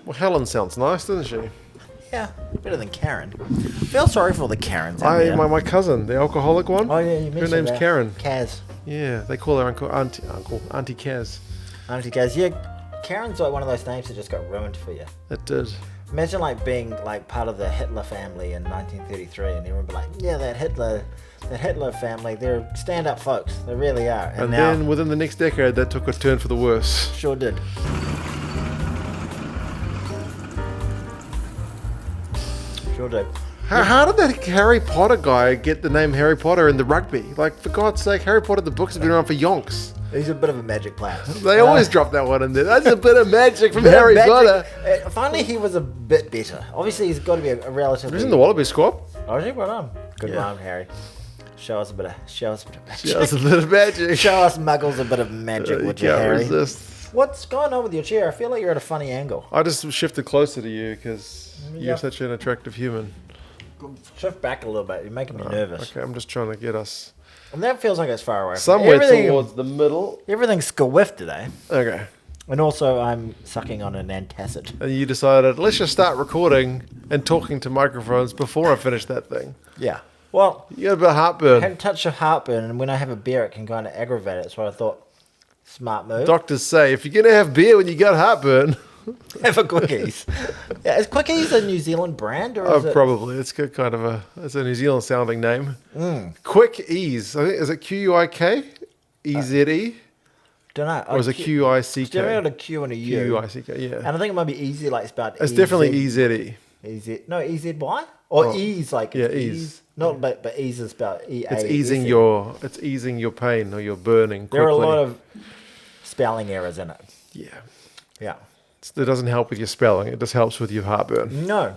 Well, Helen sounds nice, doesn't she? Yeah, better than Karen. I feel sorry for all the Karens out there. My cousin, the alcoholic one. Oh yeah, you mentioned Her name's that. Karen. Kaz. Yeah, they call her Auntie Kaz. Auntie Kaz. Yeah, Karen's like one of those names that just got ruined for you. It did. Imagine like being like part of the Hitler family in 1933, and everyone be like, yeah, that Hitler family, they're stand-up folks. They really are. And now, then within the next decade, that took a turn for the worse. Sure did. Sure did. How did that Harry Potter guy get the name Harry Potter in the rugby? Like, for God's sake, Harry Potter, the books have been around for yonks. He's a bit of a magic player. They always drop that one in there. That's a bit of magic from Harry Potter. If only he was a bit better. Obviously, he's got to be a relatively... He's in the Wallaby squad. Oh, is he? Well done. Good Yeah. rhyme, Harry. Show us a bit of magic. Show us a bit of magic. Show us muggles a bit of magic, would you, can't Harry? resist. What's going on with your chair? I feel like you're at a funny angle. I just shifted closer to you because Yep. you're such an attractive human. Shift back a little bit. You're making me nervous. Okay, I'm just trying to get us And that feels like it's far away. somewhere towards the middle. Everything's SCOvFIJ today. Okay. And also, I'm sucking on an antacid. And you decided, let's just start recording and talking to microphones before I finish that thing. Yeah. Well, You got a bit of I heartburn. had a touch of heartburn, and when I have a beer, it can kind of aggravate it. So I thought, smart move. Doctors say if you're going to have beer when you got heartburn, Have a Quickies. Yeah, is Quickies a New Zealand brand, or is it? probably. It's got kind of it's a New Zealand sounding name. Quick Ease. I think, is it Quik? EZE? Don't know. Or is it QICK? Definitely got a Q and a U. QICK, yeah. And I think it might be easy, like spelled. It's definitely EZE. No, EZY or Oh, ease, like yeah, it's ease. Not, but ease is spelled EA. It's easing your pain or your burning quickly. There are a lot of spelling errors in it. Yeah. Yeah. It doesn't help with your spelling. It just helps with your heartburn. No.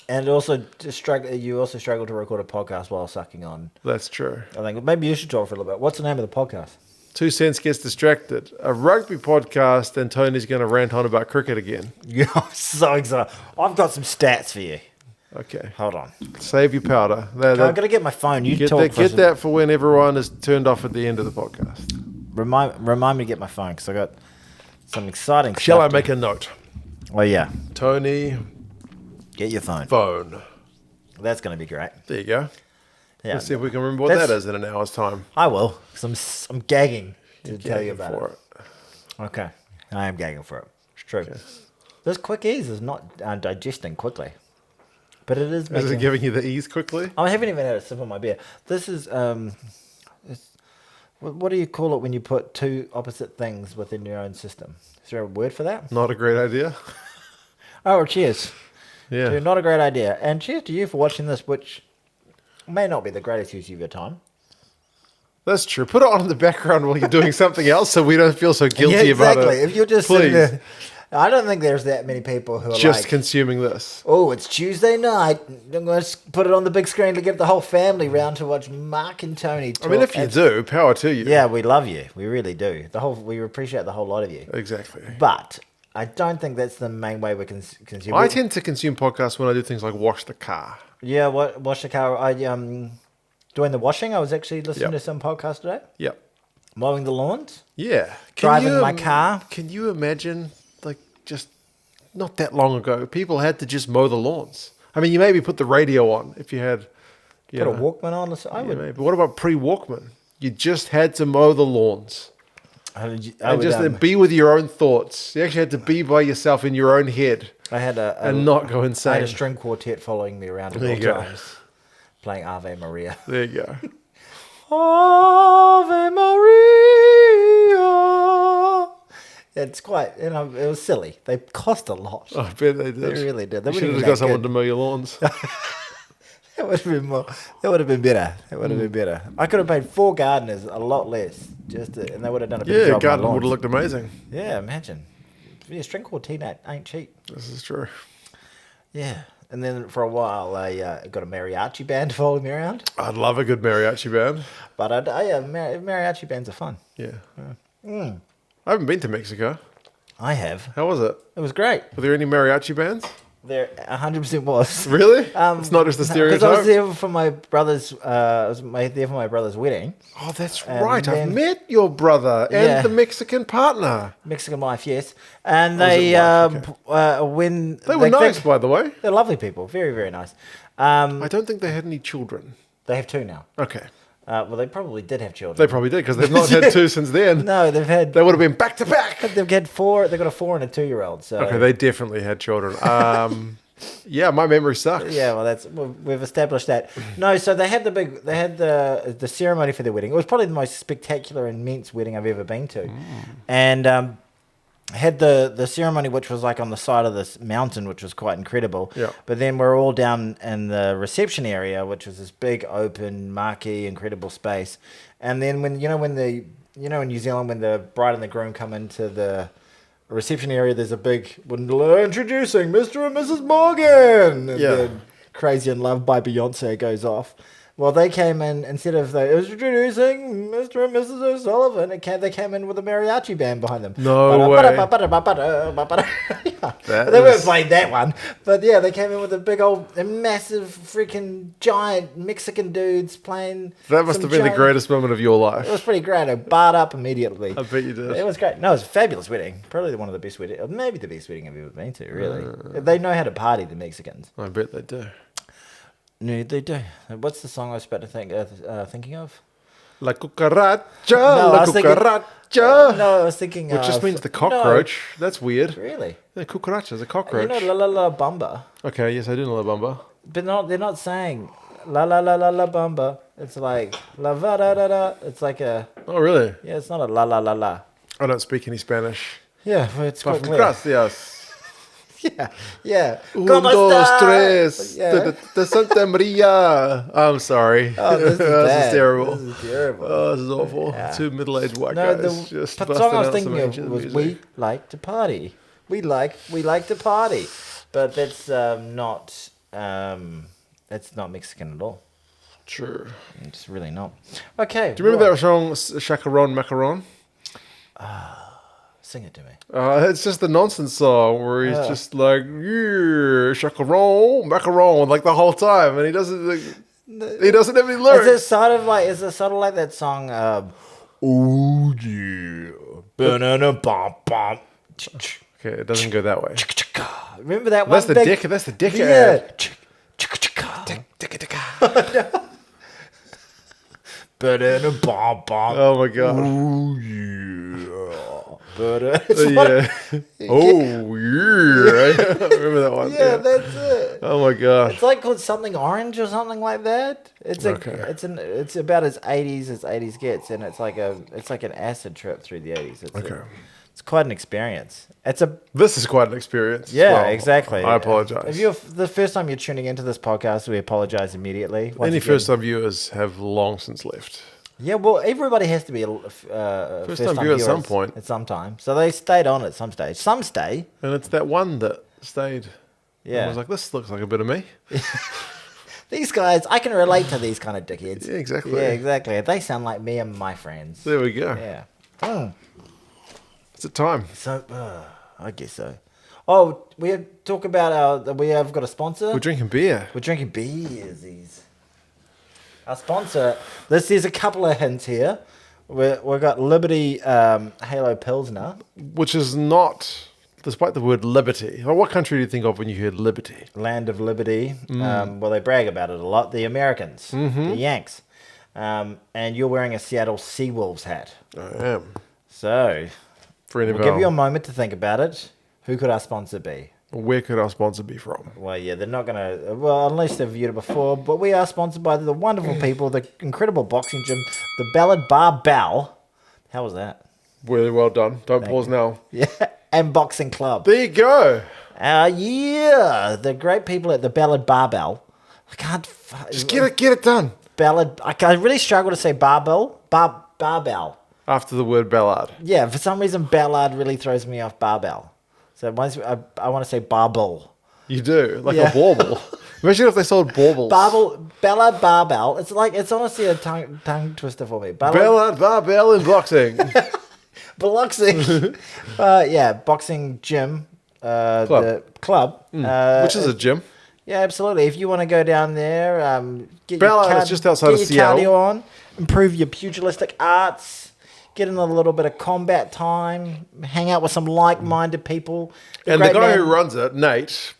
And also, you also struggle to record a podcast while sucking on. That's true. I think maybe you should talk for a little bit. What's the name of the podcast? 2 Cents Gets Distracted. A rugby podcast, and Tony's going to rant on about cricket again. Yeah, I'm so excited. I've got some stats for you. Okay. Hold on. Save your powder. I've got to get my phone. You Get talk. that, get that for when everyone is turned off at the end of the podcast. Remind me to get my phone because I got some exciting Shall I stuff. make a note? Oh yeah. Tony, Get your phone. phone. That's going to be great. There you go. Yeah. Let's see if we can remember what That's- that is in an hour's time. I will, because I'm gagging to tell you about For it. Okay. I am gagging for it. It's true. This Quick Ease is not digesting quickly. But it is Is making... it giving you the ease quickly? I haven't even had a sip of my beer. This is... what do you call it when you put two opposite things within your own system? Is there a word for that? Not a great idea. Oh, cheers. Yeah. So not a great idea. And cheers to you for watching this, which may not be the greatest use of your time. That's true. Put it on in the background while you're doing something else so we don't feel so guilty Yeah, exactly. about it. If you're just Please. sitting there, I don't think there's that many people who are Just like, consuming this. oh, it's Tuesday night. I'm going to put it on the big screen to get the whole family round to watch Mark and Tony talk. I mean, if you do, power to you. Yeah, we love you. We really do. We appreciate the whole lot of you. Exactly. But I don't think that's the main way we can consume. I tend to consume podcasts when I do things like wash the car. Yeah, wash the car. Doing the washing. I was actually listening Yep. to some podcast today. Yep. Mowing the lawns. Yeah. Driving my car. Can you imagine, like, just not that long ago, people had to just mow the lawns? I mean, you maybe put the radio on if you had... Put a Walkman on. I Yeah, would. maybe. But what about pre-Walkman? You just had to mow the lawns. I And would, just be with your own thoughts. You actually had to be by yourself in your own head I had and not go I insane. had a string quartet following me around at There all you go. times, playing Ave Maria. There you go. Ave Maria. It's quite, it was silly. They cost a lot. I bet they did. They really did. They You should have wouldn't just even got make someone good. to mow your lawns. That would have been more. That would have been better. That would have been better. I could have paid 4 gardeners a lot less, and they would have done a better Yeah, job. garden on my would have lawns. looked amazing. Yeah, imagine. Yeah, string quartet ain't cheap. This is true. Yeah, and then for a while I got a mariachi band to follow me around. I'd love a good mariachi band. But mariachi bands are fun. Yeah. I haven't been to Mexico. I have. How was it? It was great. Were there any mariachi bands? There 100% was. Really? It's not just a stereotype? Because I was there for my brother's, there for my brother's wedding. Oh, that's And right. I've then- met your brother and Yeah. the Mexican partner. Mexican wife, yes. And Was it they, wife? when... They were nice, by the way. They're lovely people. Very, very nice. I don't think they had any children. They have 2 now. Okay. Well, they probably did have children. They probably did because they've not had 2 since then. No, they've had... They would have been back to back. They've had 4. They've got a 4 and a 2-year-old. So Okay, they definitely had children. Yeah, my memory sucks. yeah, we've established that. No, so they had the ceremony for their wedding. It was probably the most spectacular, immense wedding I've ever been to, and had the ceremony, which was like on the side of this mountain, which was quite incredible. Yeah. But then we're all down in the reception area, which was this big, open, marquee, incredible space. And then in New Zealand, when the bride and the groom come into the reception area, there's a big introducing Mr. and Mrs. Morgan. And Yeah. then Crazy in Love by Beyonce goes off. Well, they came in, instead of introducing Mr. and Mrs. O'Sullivan, they came in with a mariachi band behind them. No way. Yeah. They weren't is- playing that one. But yeah, they came in with a big old, a massive, freaking giant Mexican dudes playing. That must some have been the giant- greatest moment of your life. It was pretty great. I barred up immediately. I bet you did. It was great. No, it was a fabulous wedding. Probably one of the best weddings, or maybe the best wedding I've ever been to, really. They know how to party, the Mexicans. I bet they do. No, they do. What's the song I was about to thinking of? La cucaracha, I la was thinking- cucaracha. No, I was thinking... Which just means the cockroach. That's weird. No, really? The cucaracha is a You cockroach. know, la la la bamba. Okay, yes, I do know La Bamba. But they're not saying la la la la la bamba. It's like la va da da da. It's like a... Oh, really? Yeah, it's not a la la la la. I don't speak any Spanish. Yeah, but it's Apart quite from clear. gracias. Yeah, yeah. Un, ¿Cómo dos, estás? tres. Yeah. De Santa Maria. I'm sorry. Oh, this is bad. terrible. This is terrible. Oh, this is awful. Yeah. 2 middle-aged white No, guys the just song busting I was out thinking some of ancient was music. "We Like to Party." We like to party, but that's not Mexican at all. Sure. It's really not. Okay. Do you remember that song, Chacaron Macaron? Sing it to me. It's just the nonsense song where he's just like, yeah, chacaron, macaron, like the whole time, and he doesn't have any lyrics. Is it sort of like that song? Oh yeah, banana bomb bomb. Okay, it doesn't go that way. Remember that one? That's the dick. That's the dick Yeah. ad. Banana bomb bomb. Oh my god. Oh yeah. But Yeah. Oh yeah. Remember that one? yeah, that's it. Oh my god. It's like called something orange or something like that. It's Okay. it's about as 80s as 80s gets, and it's like an acid trip through the 80s. It's quite an experience. This is quite an experience. Yeah, Well, exactly. I apologize. If you're the first time you're tuning into this podcast, we apologize immediately. Once Any again- first-time viewers have long since left. Yeah, well, everybody has to be a First-time viewer at some point. At some time. So they stayed on at some stage. Some stay. And it's that one that stayed. Yeah. I was like, this looks like a bit of me. These guys, I can relate to these kind of dickheads. Yeah, exactly. Yeah, exactly. They sound like me and my friends. There we go. Yeah. Oh. It's a time. So, I guess so. Oh, we talk about we have got a sponsor. We're drinking beer. We're drinking beers. Our sponsor. There's a couple of hints here. We've got Liberty Halo Pilsner. Which is not, despite the word liberty. Well, what country do you think of when you hear liberty? Land of Liberty. Well, they brag about it a lot. The Americans. The Yanks. And you're wearing a Seattle Seawolves hat. I am. So, For any of we'll give you a our, moment to think about it. Who could our sponsor be? where could our sponsor be from? Well, yeah, they're not going to... Well, unless they've viewed it before. But we are sponsored by the wonderful people, the incredible boxing gym, the Ballad Barbell. How was that? Really well done. Don't pause now. Yeah, and Boxing Club. There you go. Yeah, the great people at the Ballad Barbell. I can't... Just get it done. Ballad... I really struggle to say barbell. Barbell. After the word ballad. Yeah, for some reason, ballad really throws me off barbell. So once I want to say barbell. You do. Like Yeah. a bauble. Imagine if they sold baubles. Ballad barbell. It's honestly a tongue twister for me. Ballad, barbell, and boxing. Boxing. Yeah, boxing gym. the club. Which is a gym. Yeah, absolutely. If you want to go down there, get Ballard is just outside of Seattle. Cardio on, improve your pugilistic arts, get in a little bit of combat time, hang out with some like-minded people. And the guy who runs it, Nate,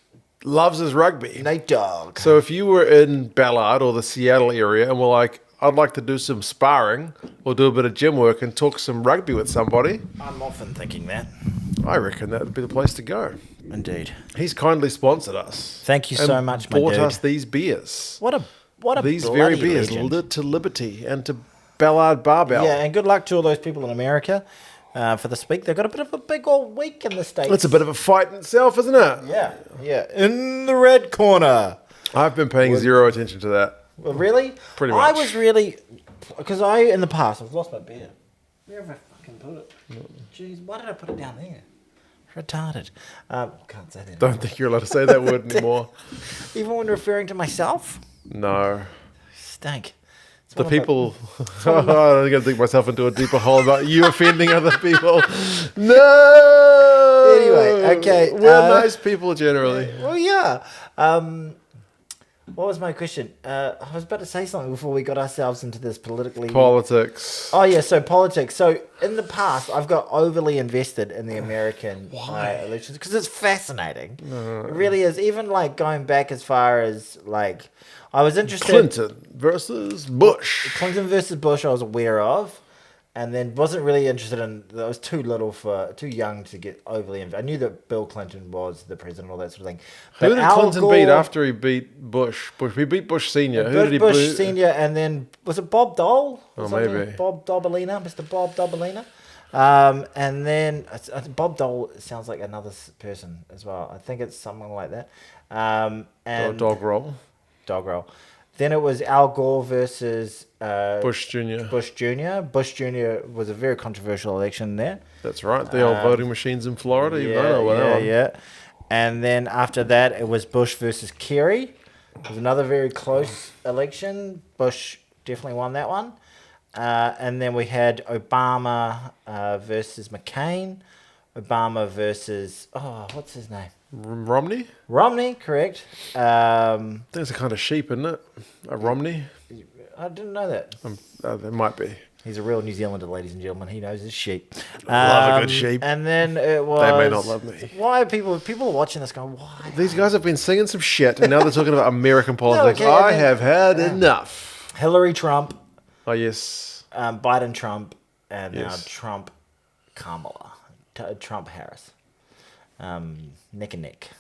loves his rugby. Nate Dog. So if you were in Ballard or the Seattle area and were like, I'd like to do some sparring or do a bit of gym work and talk some rugby with somebody, I'm often thinking that. I reckon that would be the place to go. Indeed. He's kindly sponsored us. Thank you so much, my dude. Bought us these beers. What a These very beers, legend. To Liberty and to Ballard Barbell. Yeah, and good luck to all those people in America for this week. They've got a bit of a big old week in the States. It's a bit of a fight in itself, isn't it? Yeah. In the red corner. I've been paying zero attention to that. Well, really? Pretty much. I was really... Because in the past, I've lost my beer. Where have I fucking put it? Jeez, why did I put it down there? Retarded. Can't say that. Don't think you're allowed to say that word anymore. Even when referring to myself? No. Stank. It's The one of people... I'm going to dig myself into a deeper hole about you offending other people. No! Anyway, okay. We're nice people generally. Well, yeah. What was my question? I was about to say something before we got ourselves into this Politics. Oh, yeah, so politics. So, in the past, I've got overly invested in the American elections because it's fascinating. It really is. Even, like, going back as far as, like, I was interested... Clinton versus Bush. Clinton versus Bush I was aware of. And then wasn't really interested in... I was too young to get overly invested. I knew that Bill Clinton was the president, all that sort of thing. But Who did Clinton beat after he beat Bush? He beat Bush Senior. Who did he Bush beat? Senior, and then... Was it Bob Dole? Oh, maybe. Bob Dobalina, Mr. Bob Dobalina. And then... Bob Dole sounds like another person as well. I think it's someone like that. And Dog roll. Dog roll. Then it was Al Gore versus... Bush Jr. Bush Jr. was a very controversial election there. That's right. The old voting machines in Florida. Yeah. And then after that, it was Bush versus Kerry. It was another very close election. Bush definitely won that one. And then we had Obama versus McCain. Obama versus... Oh, what's his name? Romney? Romney, correct. I think it's a kind of sheep, isn't it? A Romney? I didn't know that. There might be. He's a real New Zealander, ladies and gentlemen. He knows his sheep. Love a good sheep. And then it was... They may not love me. Why are people are watching this going, why? These guys have been singing some shit, and now they're talking about American politics. okay, I have had enough. Hillary Trump. Oh, yes. Biden Trump. And now Yes. Trump Kamala. Trump Harris. Neck and neck.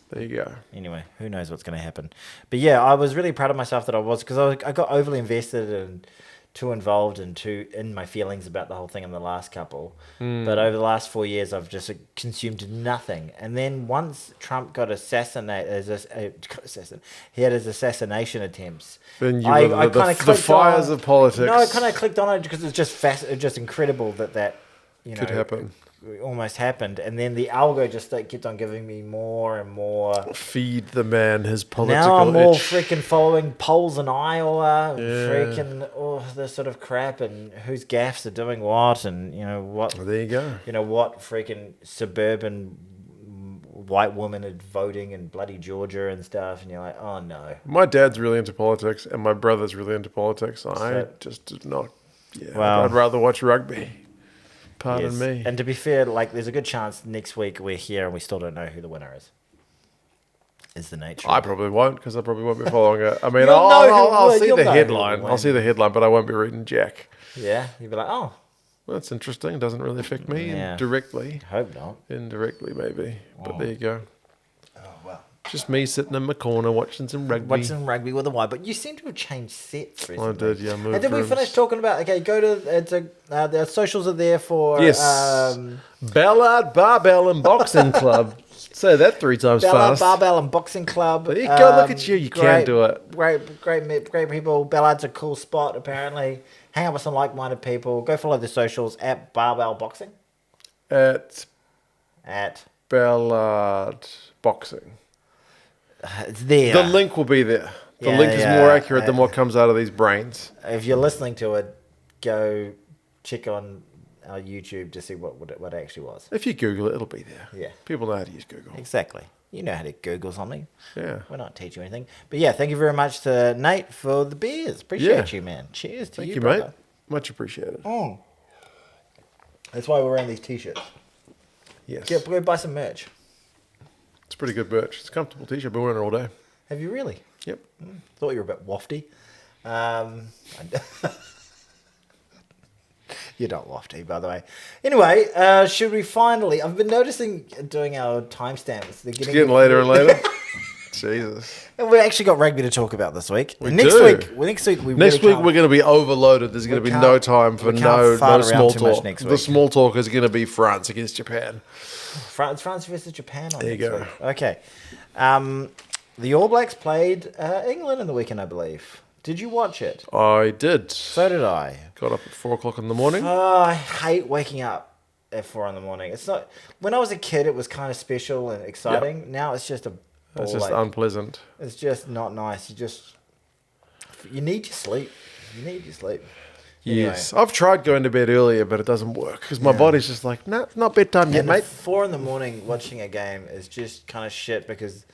There you go. Anyway, who knows what's going to happen. But yeah, I was really proud of myself that I was, because I got overly invested and too involved and in my feelings about the whole thing in the last couple. But over the last 4 years, I've just consumed nothing. And then once Trump got assassinated, he had his assassination attempts. Then I the clicked fires of politics. No, I kind of clicked on it because it's just incredible that could happen. Almost happened, and then the algo just kept on giving me more and more. Feed the man his political Now I'm all itch. freaking following polls in Iowa, and Yeah. freaking this sort of crap, and whose gaffes are doing what, and what. There you go. What freaking suburban white woman are voting in bloody Georgia and stuff, and you're like, oh no. My dad's really into politics, and my brother's really into politics. I just did not. Yeah, Well, I'd rather watch rugby. Pardon Yes. me. And to be fair, there's a good chance next week we're here and we still don't know who the winner is. Is the nature. I probably won't, because I probably won't be following it. I mean, You'll I'll see you'll the know who headline. will I'll see the headline, but I won't be reading Jack. Yeah, you'd be like, oh, Well, that's interesting. Doesn't really affect me Yeah. directly. hope not. Indirectly, maybe. But there you go. Oh well. Just me sitting in my corner watching some rugby. Watching rugby with a Y, but you seem to have changed sets recently. I did, yeah. Moved And did we rooms. finish talking about? Okay, go to the socials are there for Yes. Ballard Barbell and Boxing Club. Say that 3 times Ballard fast. Barbell and Boxing Club. There you go. Look at you. You can do it. Great people. Ballard's a cool spot apparently. Hang out with some like-minded people. Go follow the socials at Barbell Boxing. At At Ballard Boxing. it's there. The link will be there. The Yeah, link is yeah, more accurate than what comes out of these brains. If you're listening to it, go check on our YouTube to see what it actually was. If you Google it, it'll be there. Yeah. People know how to use Google. Exactly. You know how to Google something. Yeah. We're not teaching you anything. But yeah, thank you very much to Nate for the beers. Appreciate you, man. Cheers to Thank you, you, brother. mate. Much appreciated. Oh. That's why we're wearing these t-shirts. Yes. Go buy some merch. It's pretty good merch. It's a comfortable t-shirt. Been wearing it all day. Have you really? Yep. Thought you were a bit wafty. You're not wafty, by the way. Anyway, should we finally... I've been noticing doing our timestamps. It's getting later and later. Jesus. And we actually got rugby to talk about this week. Next week we're going to be overloaded. There's going to be no time for no small talk. The small talk is going to be France against Japan. France versus Japan. There you go. Week. Okay. The All Blacks played England in the weekend, I believe. Did you watch it? I did. So did I. Got up at 4 o'clock in the morning. I hate waking up at 4 in the morning. It's not. When I was a kid, it was kind of special and exciting. Yep. Now it's just it's just unpleasant. It's just not nice. You need your sleep. Yes. Anyway. I've tried going to bed earlier, but it doesn't work because my body's just like, nah, it's not bedtime yet, mate. 4 in the morning watching a game is just kind of shit because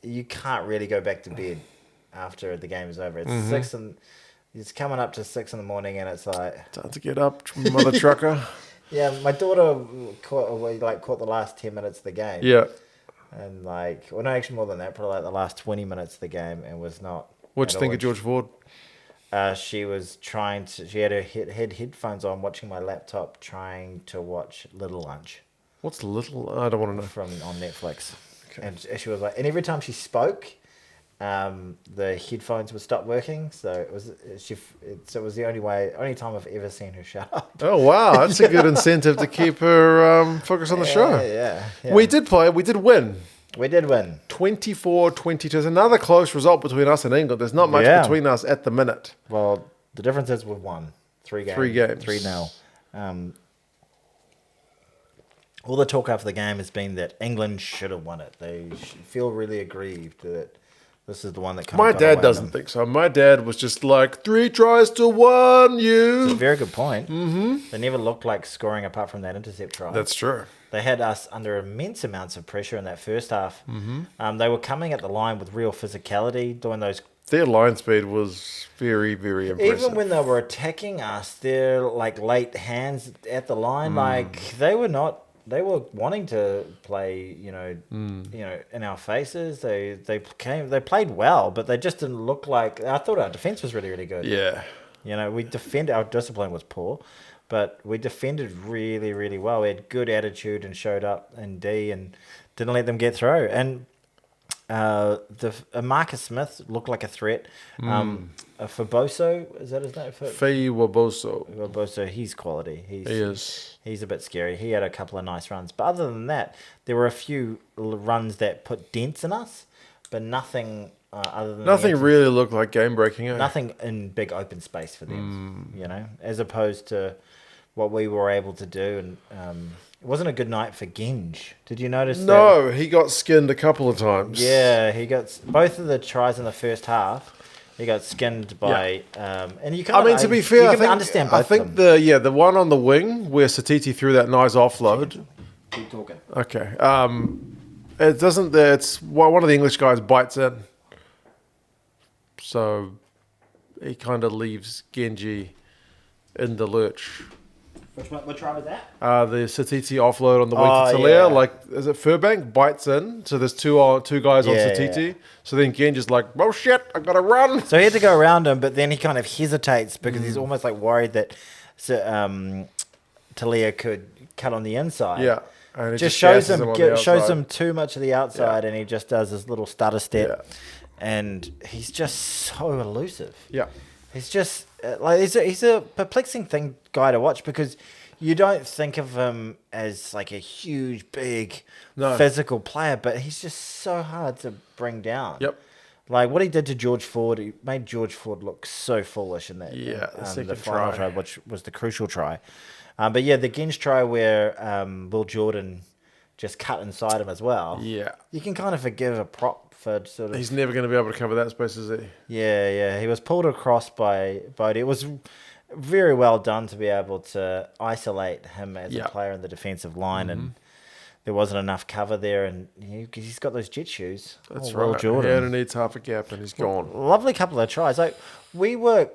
you can't really go back to bed after the game is over. It's 6 and it's coming up to 6 in the morning, and it's like time to get up, mother trucker. Yeah, my daughter caught the last 10 minutes of the game. Yeah, and no, actually more than that, probably the last 20 minutes of the game, and was not. What'd you think of George Ford? She was trying to. She had her headphones on, watching my laptop, trying to watch Little Lunch. What's Little? I don't want to know. On Netflix. Okay. And she was like, and every time she spoke, the headphones would stop working. So it was the only time I've ever seen her shut up. Oh wow, that's a good incentive to keep her focused on the show. Yeah. We did win. We did win. 24-22. There's another close result between us and England. There's not much between us at the minute. Well, the difference is we've won 3 games. 3-0. All the talk after the game has been that England should have won it. They feel really aggrieved that this is the one that kind of My dad doesn't think so. My dad was just like, 3 tries to 1, you. It's a very good point. Mm-hmm. They never looked like scoring apart from that intercept try. That's true. They had us under immense amounts of pressure in that first half. Mm-hmm. They were coming at the line with real physicality, doing those. Their line speed was very, very impressive. Even when they were attacking us, their late hands at the line, they were not. They were wanting to play, in our faces. They played well, but they just didn't look like. I thought our defense was really, really good. Yeah. Our discipline was poor, but we defended really, really well. We had good attitude and showed up in D and didn't let them get through. And Marcus Smith looked like a threat. Faboso, is that his name? Faboso, he's quality. He is. He's a bit scary. He had a couple of nice runs. But other than that, there were a few runs that put dents in us, but nothing other than... Nothing really looked like game-breaking, eh? Nothing in big open space for them, as opposed to what we were able to do. And it wasn't a good night for Genge. Did you notice that? No, he got skinned a couple of times. Yeah, he got... Both of the tries in the first half... He got skinned by, and you can't. To be fair, understand both I think the one on the wing where Satiti threw that nice offload. Keep talking. Okay. It doesn't. It's one of the English guys bites in, so he kind of leaves Genji in the lurch. What try was that? The Satiti offload on the wing to Talia. Is it Furbank? Bites in. So there's two guys on Satiti. Yeah. So then Genji's like, oh shit, I gotta run. So he had to go around him, but then he kind of hesitates because he's almost worried that Talia could cut on the inside. Yeah. And it just shows him too much of the outside, and he just does his little stutter step. Yeah. And he's just so elusive. Yeah. He's just he's a perplexing guy to watch because you don't think of him as a huge, big, physical player, but he's just so hard to bring down. Yep. What he did to George Ford, he made George Ford look so foolish in that. Yeah, the final try, which was the crucial try. But yeah, the Genge try where Will Jordan just cut inside him as well. Yeah. You can kind of forgive a prop. He's never going to be able to cover that space, is he? Yeah. He was pulled across by Bodie. It was very well done to be able to isolate him as Yeah. a player in the defensive line, and there wasn't enough cover there, and he's got those jet shoes. That's Will right. Jordan. He only needs half a gap and he's gone. Lovely couple of tries. Like, we were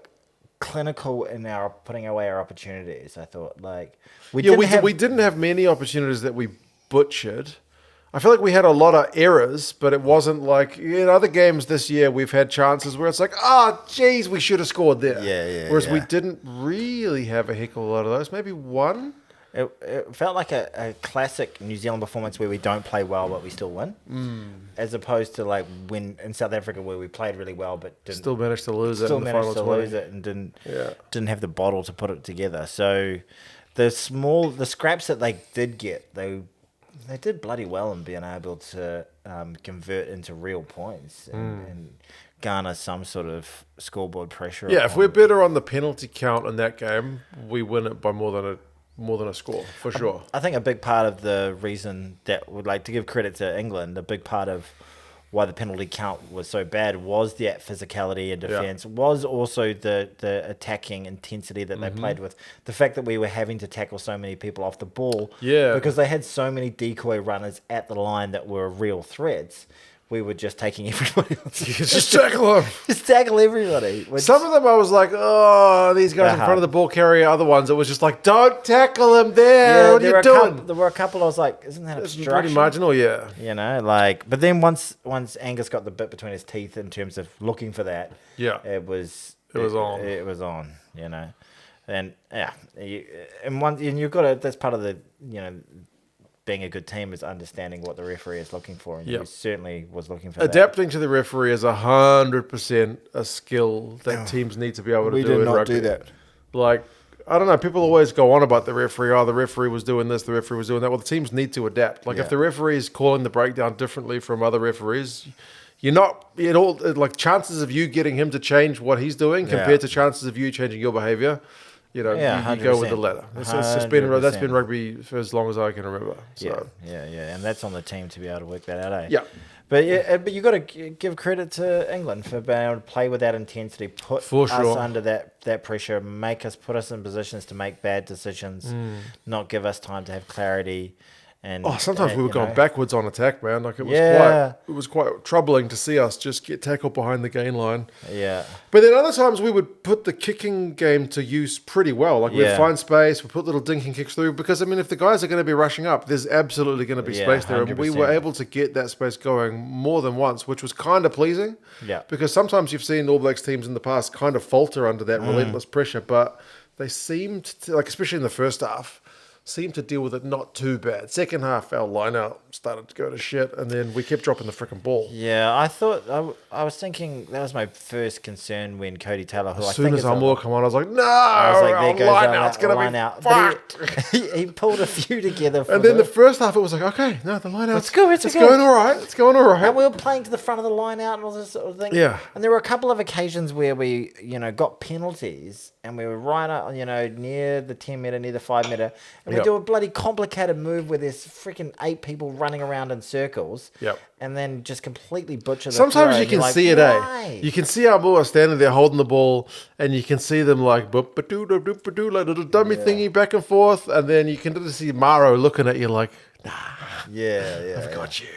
clinical in our putting away our opportunities. I thought, like, We didn't have many opportunities that we butchered. I feel like we had a lot of errors, but it wasn't like in other games this year we've had chances where it's like, geez, we should have scored there. Yeah. Whereas we didn't really have a heck of a lot of those. Maybe one. It felt like a classic New Zealand performance where we don't play well but we still win, as opposed to like when in South Africa where we played really well but didn't Still managed to lose it in the final 20. lose it and didn't have the bottle to put it together. So the scraps that they did get, they did bloody well in being able to convert into real points and garner some sort of scoreboard pressure. Yeah, if we're better on the penalty count in that game, we win it by more than a score, for sure. I think a big part of the reason that would like to give credit to England, a big part of why the penalty count was so bad was that physicality and defence, was also the attacking intensity that they played with. The fact that we were having to tackle so many people off the ball, because they had so many decoy runners at the line that were real threats. We were just taking everybody on. Just tackle them. Just tackle everybody. Some of them I was like, these guys in front of the ball carrier. Other ones, it was just like, don't tackle them there. What are you doing? There were a couple I was like, isn't that obstruction? Pretty marginal, yeah. You know, like, but then once Angus got the bit between his teeth in terms of looking for that, it was on. It was on, you know. And and you've got to, that's part of the, you know, being a good team is understanding what the referee is looking for, and he certainly was looking for Adapting to the referee is 100% a skill that teams need to be able to do in rugby. We did not do that. Like, I don't know, people always go on about the referee, the referee was doing this, the referee was doing that. Well, the teams need to adapt. Like, if the referee is calling the breakdown differently from other referees, you're not, like, chances of you getting him to change what he's doing compared to chances of you changing your behavior. You know, you go with the latter. That's been rugby for as long as I can remember. So. Yeah, and that's on the team to be able to work that out, eh? Yeah. But you got to give credit to England for being able to play with that intensity, put us under that pressure, put us in positions to make bad decisions, not give us time to have clarity. And sometimes we were going backwards on attack, man. Like it was quite troubling to see us just get tackled behind the gain line. Yeah. But then other times we would put the kicking game to use pretty well. Like we'd find space, we put little dinking kicks through. Because I mean, if the guys are going to be rushing up, there's absolutely going to be space there, 100%. And we were able to get that space going more than once, which was kind of pleasing. Yeah. Because sometimes you've seen All Blacks teams in the past kind of falter under that relentless pressure, but they seemed to, like especially in the first half, seemed to deal with it not too bad. Second half, our line-out started to go to shit, and then we kept dropping the freaking ball. Yeah, I was thinking that was my first concern when Cody Taylor, who as soon as Amor come on, I was like, no, there goes line-out's going to be fucked. He pulled a few together. And then the first half, it was like, okay, no, the line-out's it's going all right. It's going all right. And we were playing to the front of the line-out and all this sort of thing. Yeah. And there were a couple of occasions where we, got penalties, and we were right up, near the 10 metre, near the 5 metre, and we do a bloody complicated move where there's freaking 8 people running around in circles. Yep. And then just completely butcher the Sometimes throw. you can see it, You can see our boys standing there holding the ball, and you can see them like boop-ba-doo, doop-ba-doo, like little dummy thingy back and forth, and then you can just see Maro looking at you like, nah, I've got you.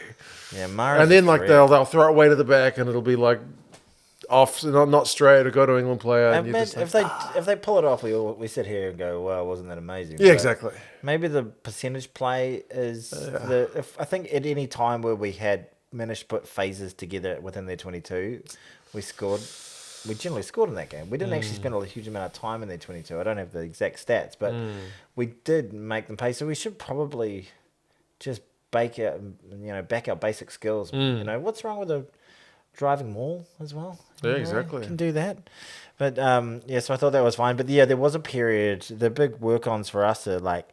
Yeah, Maro. And then like they'll throw it way to the back, and it'll be like off, not straight, or go to England player. And if they pull it off, we sit here and go, well, wasn't that amazing? Yeah, exactly. Maybe the percentage play is I think at any time where we had managed to put phases together within their 22, we scored. We generally scored in that game. We didn't actually spend a huge amount of time in their 22. I don't have the exact stats, but we did make them pay. So we should probably just back out basic skills. What's wrong with a driving maul as well? Yeah, exactly. Can do that. But, so I thought that was fine. But, there was a period, the big work-ons for us are, like,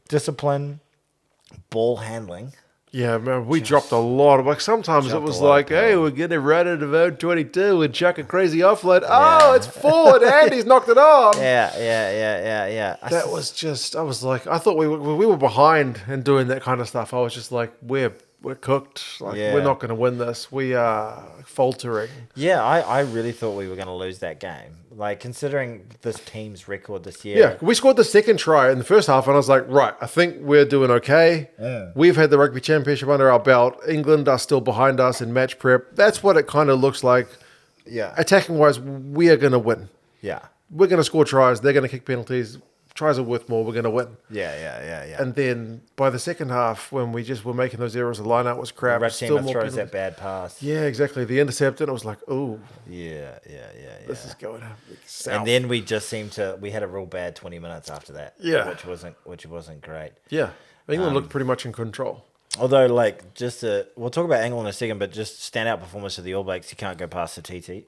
discipline, ball handling. Yeah, man, we dropped a lot. Like, sometimes it was like, hey, we're getting ready to vote 22 and chuck a crazy offload. Oh, it's forward. Andy's knocked it on. Yeah. That was just, I was like, I thought we were behind in doing that kind of stuff. I was just like, we're we're cooked. Like we're not going to win this. We are faltering. Yeah, I really thought we were going to lose that game. Like, considering this team's record this year. Yeah, we scored the second try in the first half, and I was like, right, I think we're doing okay. Yeah. We've had the Rugby Championship under our belt. England are still behind us in match prep. That's what it kind of looks like. Yeah. Attacking-wise, we are going to win. Yeah. We're going to score tries. They're going to kick penalties. Tries are worth more. We're going to win. Yeah. And then by the second half, when we just were making those errors, the line-out was crap. Red team throws that bad pass. Yeah, exactly. The intercept, and it was like, oh. Yeah. This is going south. And then we just we had a real bad 20 minutes after that. Yeah. Which wasn't great. Yeah. England looked pretty much in control. Although, like, we'll talk about England in a second, but just standout performance of the All Blacks, you can't go past the TT.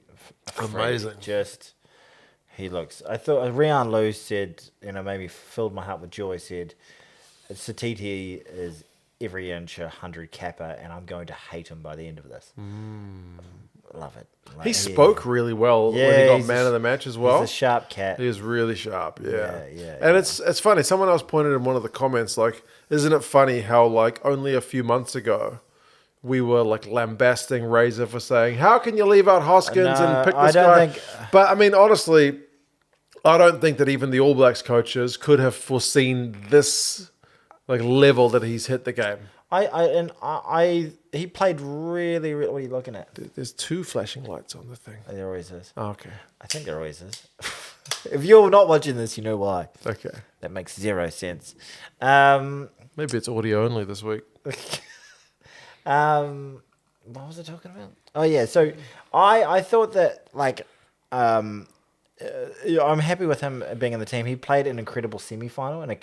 Amazing. He looks. I thought Rian Lou said, maybe filled my heart with joy. Said, Satiti is every inch 100 kappa, and I'm going to hate him by the end of this. Love it. Like, he spoke really well when he got man of the match as well. He's a sharp cat. He is really sharp. Yeah. Yeah. And it's funny. Someone else pointed in one of the comments, like, isn't it funny how like only a few months ago we were like lambasting Razor for saying, how can you leave out Hoskins and pick this guy? But I mean, honestly, I don't think that even the All Blacks coaches could have foreseen this like level that he's hit the game. He played really, really. What are you looking at? There's two flashing lights on the thing. There always is. Oh, okay. I think there always is. If you're not watching this, you know why. Okay. That makes zero sense. Maybe it's audio only this week. What was I talking about? Oh yeah, so I thought that like I'm happy with him being in the team. He played an incredible semi-final he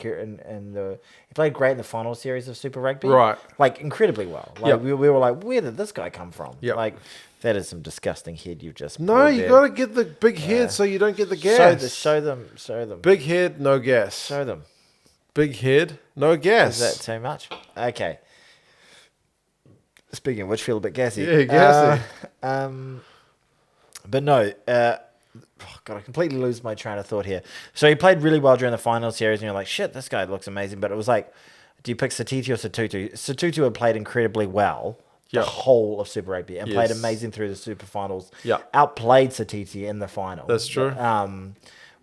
played great in the final series of Super Rugby. Right. Like incredibly well. Like we were like, where did this guy come from? Yep. Like that is some disgusting head you've just No, you got to get the big head so you don't get the gas. Show them. Big head, no gas. Show them. Big head, no gas. Is that too much? Okay. Speaking of which, feel a bit gassy. Yeah, gassy. But no, God, I completely lose my train of thought here. So he played really well during the final series, and you're like, shit, this guy looks amazing. But it was like, do you pick Satiti or Satutu? Satutu had played incredibly well the whole of Super Rugby and played amazing through the Super Finals. Yeah. Outplayed Satiti in the final. That's true.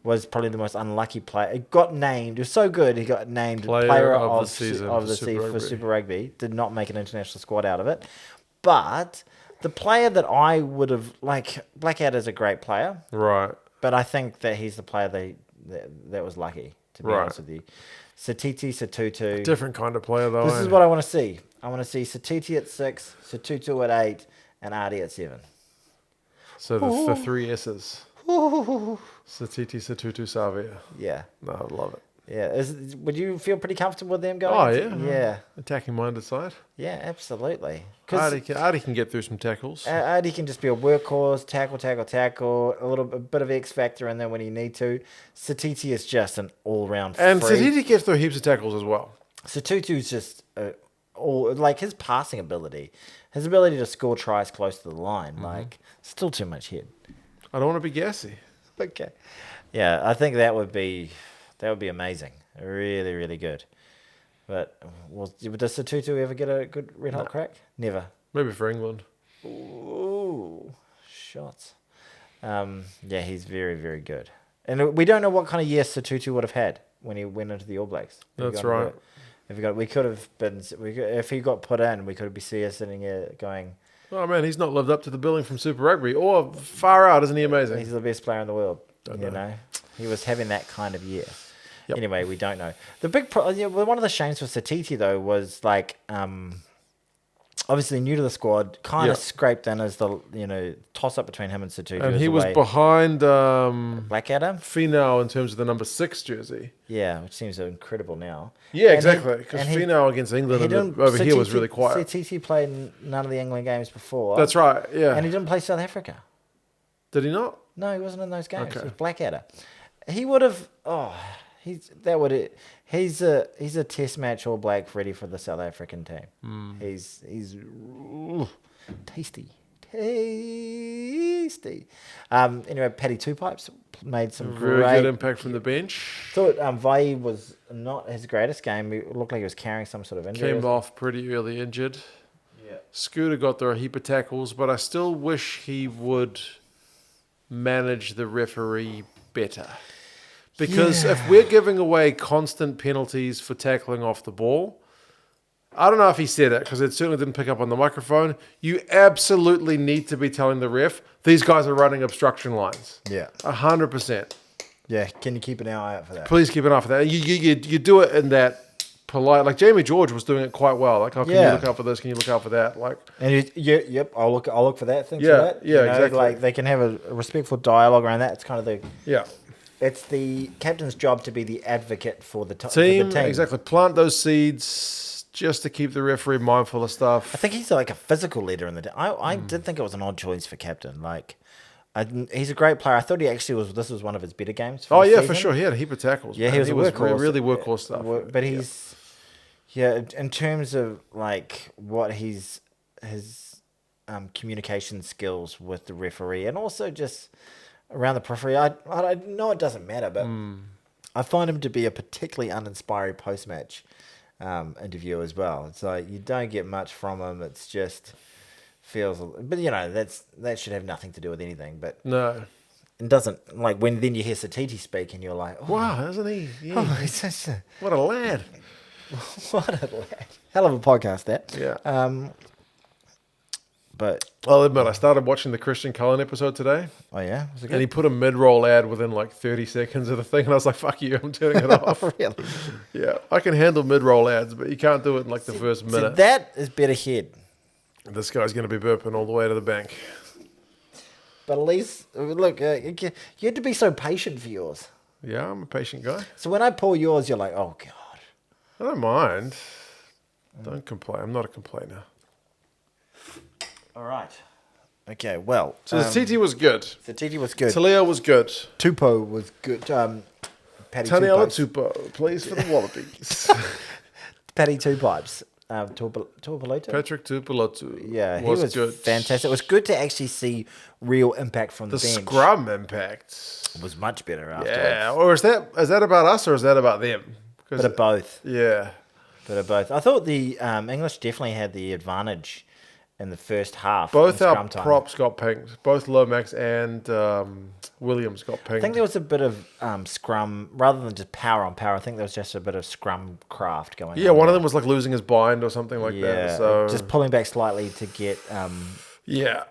Was probably the most unlucky player. It got named. It was so good. He got named player of the season for Super Rugby. Did not make an international squad out of it. But the player that I would have Blackadder's a great player. Right. But I think that he's the player that was lucky, to be honest with you. Satiti, Satutu. Different kind of player though. This is what I want to see. I want to see Satiti at 6, Satutu at 8, and Artie at 7. So the three S's. Satiti, Satutu, Savia. Yeah. No, I love it. Yeah. Would you feel pretty comfortable with them going? Oh, yeah. Yeah. Attacking minded side. Yeah, absolutely. Artie can get through some tackles. Artie can just be a workhorse, tackle, a bit of X factor in there when you need to. Satiti is just an all-round And freak. Satiti gets through heaps of tackles as well. Satutu's just his passing ability, his ability to score tries close to the line, still too much head. I don't want to be gassy. Okay. Yeah, I think that would be amazing. Really, really good. But does Satutu ever get a good red hot crack? Never. Maybe for England. Ooh, shots. Yeah, he's very, very good. And we don't know what kind of year Satutu would have had when he went into the All Blacks. That's right. We could have been. If he got put in, we could be sitting here going, oh man, he's not lived up to the billing from Super Rugby or far out, isn't he amazing? He's the best player in the world. Don't know. He was having that kind of year. Yep. Anyway, we don't know. The big one of the shames for Satiti though was like obviously new to the squad, kind of scraped in as the toss up between him and Satutu. And he was behind Blackadder Finau in terms of the number 6 jersey. Yeah, which seems incredible now. Yeah, exactly. Because Finau against England over here was really quiet. Satiti played none of the England games before. That's right. Yeah, and he didn't play South Africa. Did he not? No, he wasn't in those games. Okay. It was Blackadder. He would have. He's a Test match All Black ready for the South African team. He's tasty. Anyway, Paddy Two Pipes made some very good impact from the bench. Thought Vai was not his greatest game. It looked like he was carrying some sort of injury. Came off pretty early injured. Scooter got there a heap of tackles, but I still wish he would manage the referee better. Because if we're giving away constant penalties for tackling off the ball, I don't know if he said it because it certainly didn't pick up on the microphone. You absolutely need to be telling the ref, these guys are running obstruction lines. Yeah. 100%. Yeah, can you keep an eye out for that? Please keep an eye for that. You do it in that polite, like Jamie George was doing it quite well. Like, oh, can you look out for this? Can you look out for that? Like, and yep, I'll look for that. Things yeah, like that. Yeah, exactly. Like they can have a respectful dialogue around that. It's kind of the It's the captain's job to be the advocate for the team. Exactly. Plant those seeds just to keep the referee mindful of stuff. I think he's like a physical leader in the team. I did think it was an odd choice for captain. Like, he's a great player. I thought he actually was. This was one of his better games. For season. For sure. He had a heap of tackles. Yeah, he was a workhorse. Really workhorse stuff. But he's in terms of like what his communication skills with the referee and also just around the periphery. I know it doesn't matter, but I find him to be a particularly uninspiring post-match interview as well. It's like you don't get much from him. It's just feels, but that should have nothing to do with anything. But no, it doesn't. Like when then you hear Satiti speak and you're like, oh, wow, isn't he? Yeah. Oh, he's such a, what a lad! What a lad! Hell of a podcast that. Yeah. But I'll admit, I started watching the Christian Cullen episode today. Oh yeah, was it good? And he put a mid-roll ad within like 30 seconds of the thing, and I was like, "Fuck you, I'm turning it off." Really? Yeah, I can handle mid-roll ads, but you can't do it in like the first minute. So that is better head. This guy's going to be burping all the way to the bank. But at least, look, you had to be so patient for yours. Yeah, I'm a patient guy. So when I pull yours, you're like, oh god. I don't mind. Don't complain. I'm not a complainer. All right. Okay, well. So the TT was good. The TT was good. Taleo was good. Tupo was good. Paddy Taniela Tupo plays for the Wallabies. Paddy Two Pipes. Tuipulotu? Patrick Tuipulotu. Yeah, he was good. Fantastic. It was good to actually see real impact from the bench. The scrum impact was much better afterwards. Yeah, or is that about us or is that about them? Bit of both. Yeah. Bit of both. I thought the English definitely had the advantage in the first half. Both our props got pinged. Both Lomax and Williams got pinged. I think there was a bit of scrum, rather than just power on power, I think there was just a bit of scrum craft going on. Yeah, one of them was like losing his bind or something like that. So just pulling back slightly to get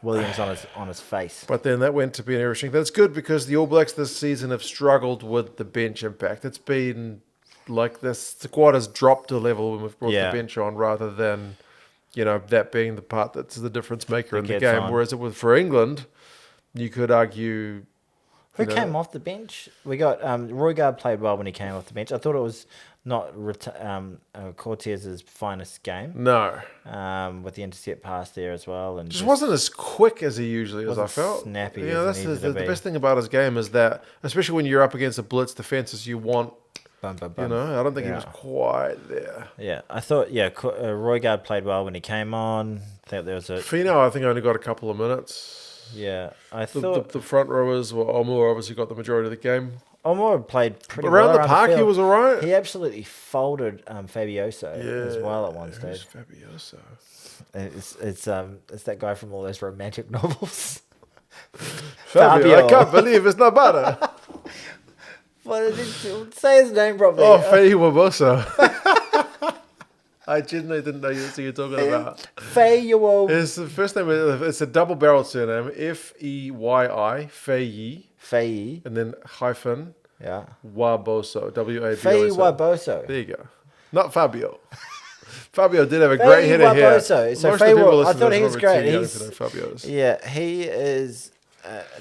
Williams on his face. But then that went to be an everything. That's good because the All Blacks this season have struggled with the bench impact. It's been like this squad has dropped a level when we've brought the bench on rather than, that being the part that's the difference maker in the game. Whereas it was for England, you could argue. Who came off the bench? We got Roygaard played well when he came off the bench. I thought it was not Cortez's finest game. No. With the intercept pass there as well. And just wasn't as quick as he usually is, I felt. Snappy. Yeah, that's the best thing about his game is that, especially when you're up against a blitz defense, is you want. Bum. I don't think he was quite there. Yeah, I thought, Roygaard played well when he came on. I think there was Fino, I think, only got a couple of minutes. Yeah, I thought... The front rowers, Omur obviously got the majority of the game. Omur played pretty well around the park, he was all right. He absolutely folded Fabioso as well at one stage. Fabioso? It's that guy from all those romantic novels. Fabio. I can't believe it's not butter. Say his name properly. Oh, Faye Waboso. I genuinely didn't know that's who you're talking about. Faye. His first name, it's a double-barreled surname. F-E-Y-I, Faye. Faye. And then hyphen. Yeah. Waboso. W-A-B-O-S-O. Faye Waboso. There you go. Not Fabio. Fabio did have a great head of hair. So Faye Waboso. I thought he was great. Yeah, he is...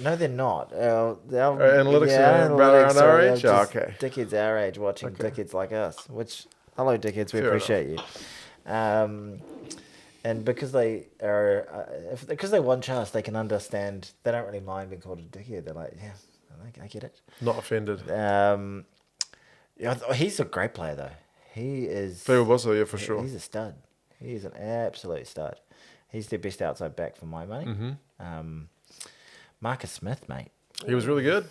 no, they're not. Analytics around our age? Oh, okay. Dickheads our age watching dickheads like us. Which, hello, dickheads, we appreciate you. And because they are, because they want chance, they can understand. They don't really mind being called a dickhead. They're like, I get it. Not offended. He's a great player though. He is. Fair also, yeah, for sure. He's a stud. He's an absolute stud. He's their best outside back for my money. Mm-hmm. Marcus Smith, mate. He was really good.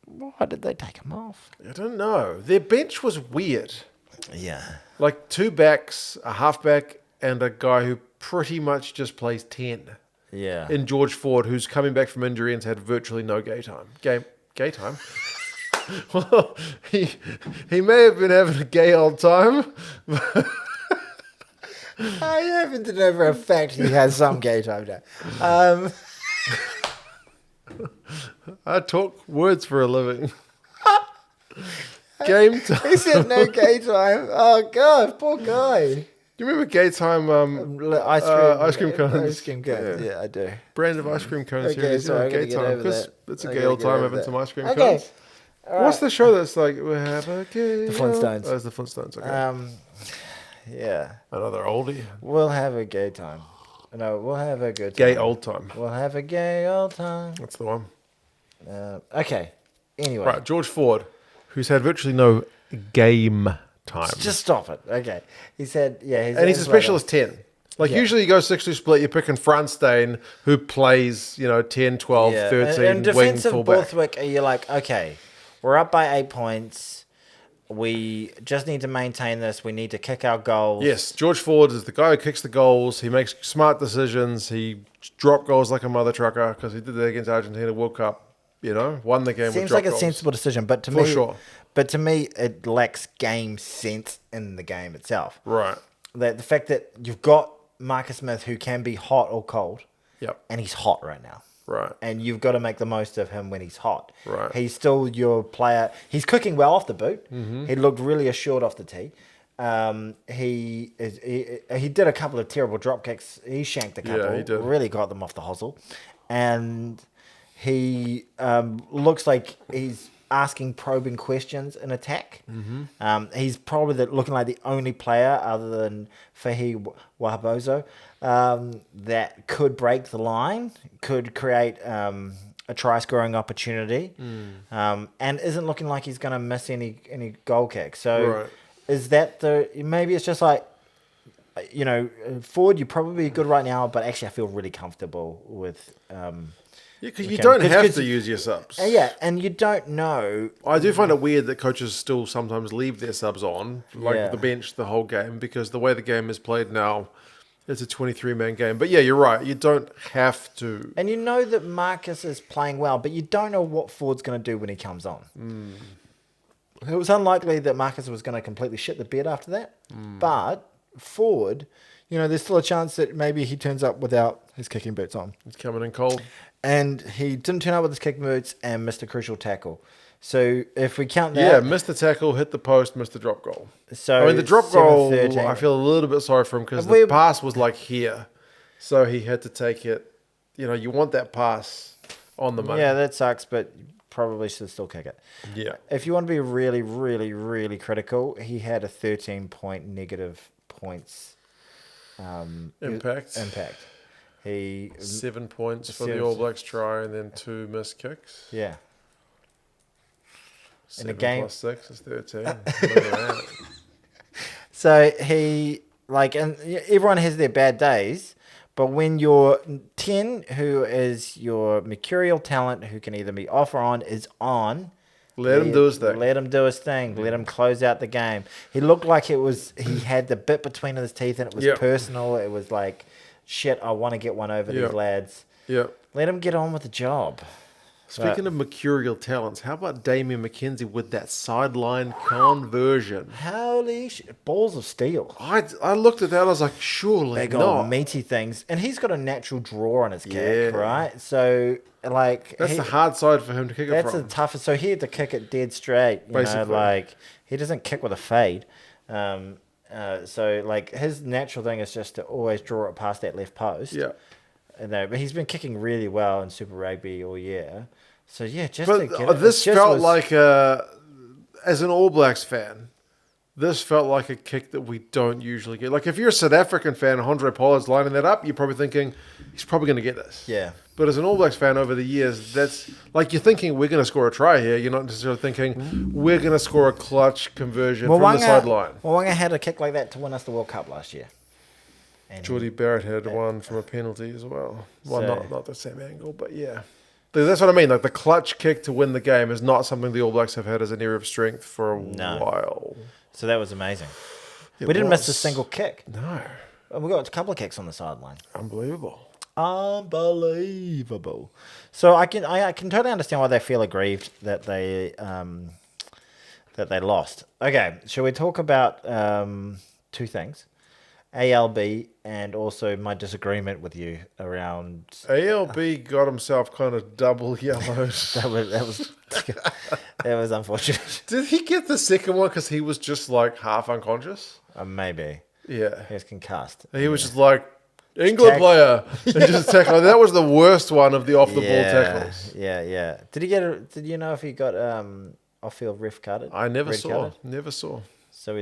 Why did they take him off? I don't know. Their bench was weird. Yeah. Like two backs, a halfback, and a guy who pretty much just plays 10. Yeah. In George Ford, who's coming back from injury and has had virtually no game time. Well, he may have been having a gay old time. I happen to know for a fact he has some gay time now. I talk words for a living. Game time. He said no gay time. Oh, God, poor guy. Do you remember gay time ice cream cones? Ice cream cones, yeah, I do. Brand of ice cream cones Okay, here. so Gay time. Because it's a gay old time having some ice cream Okay. cones. What's the show that's like, we have a gay... The Flintstones. Oh, it's the Flintstones, okay. Yeah. Another oldie. We'll have a gay time. No, we'll have a good time. Gay old time. We'll have a gay old time. That's the one. Okay. Anyway. Right, George Ford, who's had virtually no game time. Just stop it. Okay. He said, yeah. And he's a specialist 10. Like, usually you go 6-2 split, you're picking Frontstein, who plays, 10, 12, 13, and wing, defensive fullback. Borthwick, you're like, okay, we're up by 8 points. We just need to maintain this. We need to kick our goals. Yes, George Ford is the guy who kicks the goals. He makes smart decisions. He dropped goals like a mother trucker because he did that against Argentina World Cup. Won the game. Seems with like a goals. sensible decision, but to me, it lacks game sense in the game itself. Right. The fact that you've got Marcus Smith, who can be hot or cold. Yep. And he's hot right now. Right. And you've got to make the most of him when he's hot. Right. He's still your player. He's cooking well off the boot. Mm-hmm. He looked really assured off the tee. He did a couple of terrible drop kicks. He shanked a couple. Yeah, he did. Really got them off the hosel. And he looks like he's asking probing questions in attack. Mm-hmm. He's probably looking like the only player other than Fiji Wahabozo that could break the line, could create a try scoring opportunity, and isn't looking like he's going to miss any goal kicks. So is that maybe it's just like, Ford, you're probably good right now, but actually I feel really comfortable with because you don't have to use your subs. Yeah, and you don't know. I do find it weird that coaches still sometimes leave their subs on, like the bench, the whole game, because the way the game is played now, it's a 23-man game. But yeah, you're right. You don't have to. And you know that Marcus is playing well, but you don't know what Ford's going to do when he comes on. It was unlikely that Marcus was going to completely shit the bed after that. But Ford, there's still a chance that maybe he turns up without his kicking boots on. He's coming in cold. And he didn't turn up with his kicking boots and missed a crucial tackle. So if we count that... Yeah, missed the tackle, hit the post, missed the drop goal. So the drop goal, I feel a little bit sorry for him because the pass was like here. So he had to take it. You want that pass on the money. Yeah, that sucks, but probably should still kick it. Yeah. If you want to be really, really, really critical, he had a 13-point negative points impact. He 7 points for the All Blacks try and then 2 missed kicks. Yeah. 7 in the game plus 6 is 13. So he and everyone has their bad days, but when your 10, who is your mercurial talent, who can either be off or on, is on. Let him do his thing. Let him do his thing. Let him close out the game. He looked like he had the bit between his teeth and it was personal. It was like, shit, I want to get one over these lads. Yeah. Let him get on with the job. Speaking of mercurial talents, how about Damien McKenzie with that sideline conversion? Holy shit. Balls of steel. I looked at that, I was like, surely Big not. old meaty things. And he's got a natural draw on his kick, right? So, that's the hard side for him to kick it from. That's the toughest. So he had to kick it dead straight. Basically. He doesn't kick with a fade. So, his natural thing is just to always draw it past that left post. Yeah. But he's been kicking really well in Super Rugby all year. So, yeah, this felt like, as an All Blacks fan, this felt like a kick that we don't usually get. Like, if you're a South African fan, Andre Pollard's lining that up, you're probably thinking, he's probably going to get this. Yeah. But as an All Blacks fan over the years, that's like you're thinking we're going to score a try here. You're not necessarily thinking we're going to score a clutch conversion from the sideline. Mwanga had a kick like that to win us the World Cup last year. And Geordie Barrett had one from a penalty as well. Well, not the same angle, but yeah. That's what I mean. Like the clutch kick to win the game is not something the All Blacks have had as an area of strength for a while. So that was amazing. We didn't miss a single kick. No. And we got a couple of kicks on the sideline. Unbelievable. So I can totally understand why they feel aggrieved that they lost. Okay, shall we talk about two things? ALB and also my disagreement with you around ALB got himself kind of double yellowed. that was unfortunate. Did he get the second one because he was just like half unconscious? Maybe. Yeah. He was concussed. He was just like, England player. And just tackle. That was the worst one of the off the ball tackles. Yeah. Did you know if he got off field ref carded? I never saw. So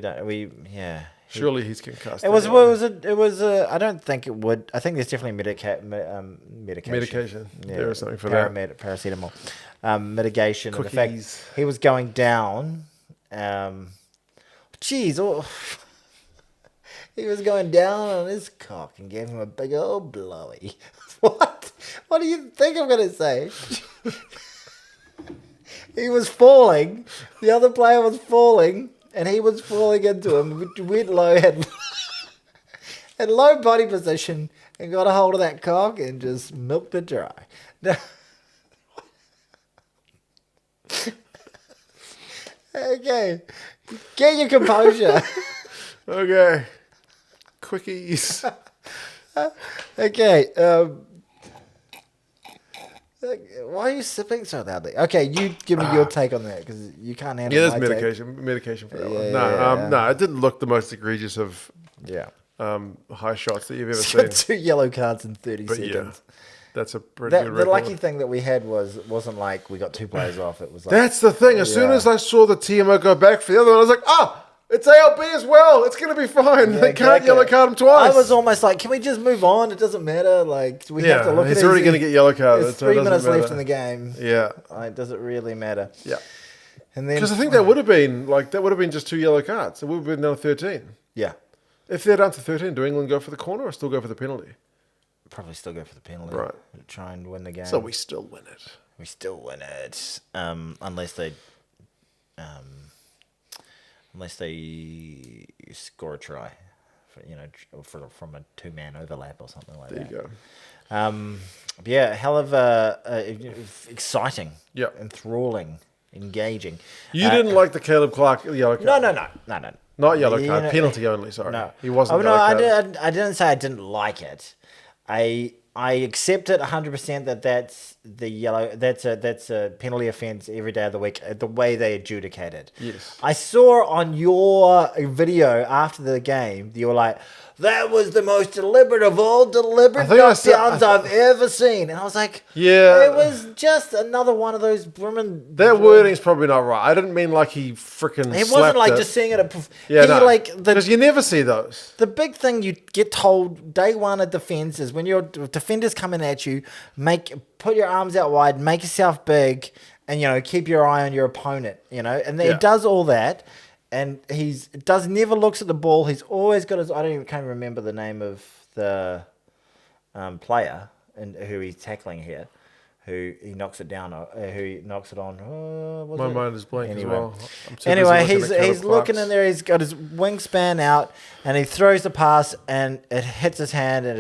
Surely he's concussed. It was I don't think it would. I think there's definitely medication. Yeah, there was something for that. Paracetamol. Mitigation. Cookies. And the fact he was going down. He was going down on his cock and gave him a big old blowy. What? What do you think I'm going to say? He was falling. The other player was falling. And he was falling into him. Whitlow had low body position and got a hold of that cock and just milked it dry. Okay. Get your composure. Okay. Quickies. Okay. Why are you sipping so loudly? Okay, you give me your take on that because you can't handle. Yeah, there's medication for that one. No, it didn't look the most egregious of high shots that you've ever seen. 2 yellow cards in 30 seconds. Yeah, that's a pretty good record. The lucky thing that we had wasn't like we got 2 players off. It was like, that's the thing. As soon as I saw the TMO go back for the other one, I was like, it's ALB as well. It's going to be fine. They can't yellow card him twice. I was almost like, can we just move on? It doesn't matter. Like, we have to look at it. He's already going to get yellow carded. There's 3 minutes left in the game. Yeah. Does it really matter? Yeah. And then, because I think that would have been just 2 yellow cards. It would have been down to 13. Yeah. If they're down to 13, do England go for the corner or still go for the penalty? Probably still go for the penalty. Right. Try and win the game. So we still win it. Unless they score a try, from a 2-man overlap or something like that. There you go. Hell of exciting, enthralling, engaging. You didn't like the Caleb Clark yellow card? No. Not yellow card, penalty only. Sorry, no, he wasn't. I didn't say I didn't like it. I accept it 100% that that's the yellow. That's a penalty offence every day of the week. The way they adjudicate it. Yes. I saw on your video after the game, you were like, "That was the most deliberate of all deliberate knockdowns I've ever seen," and I was like, "Yeah, it was just another one of those women." That wording's probably not right. I didn't mean like he freaking. It wasn't like just seeing it. Because you never see those. The big thing you get told day one at defence is when your defender's coming at you, put your arms out wide, make yourself big, and keep your eye on your opponent. And he does all that. And never looks at the ball. He's always got his. Can't remember the name of the player and who he's tackling here, who he knocks it down, who he knocks it on. My mind is blank as well. Anyway, he's looking in there. He's got his wingspan out, and he throws the pass, and it hits his hand, and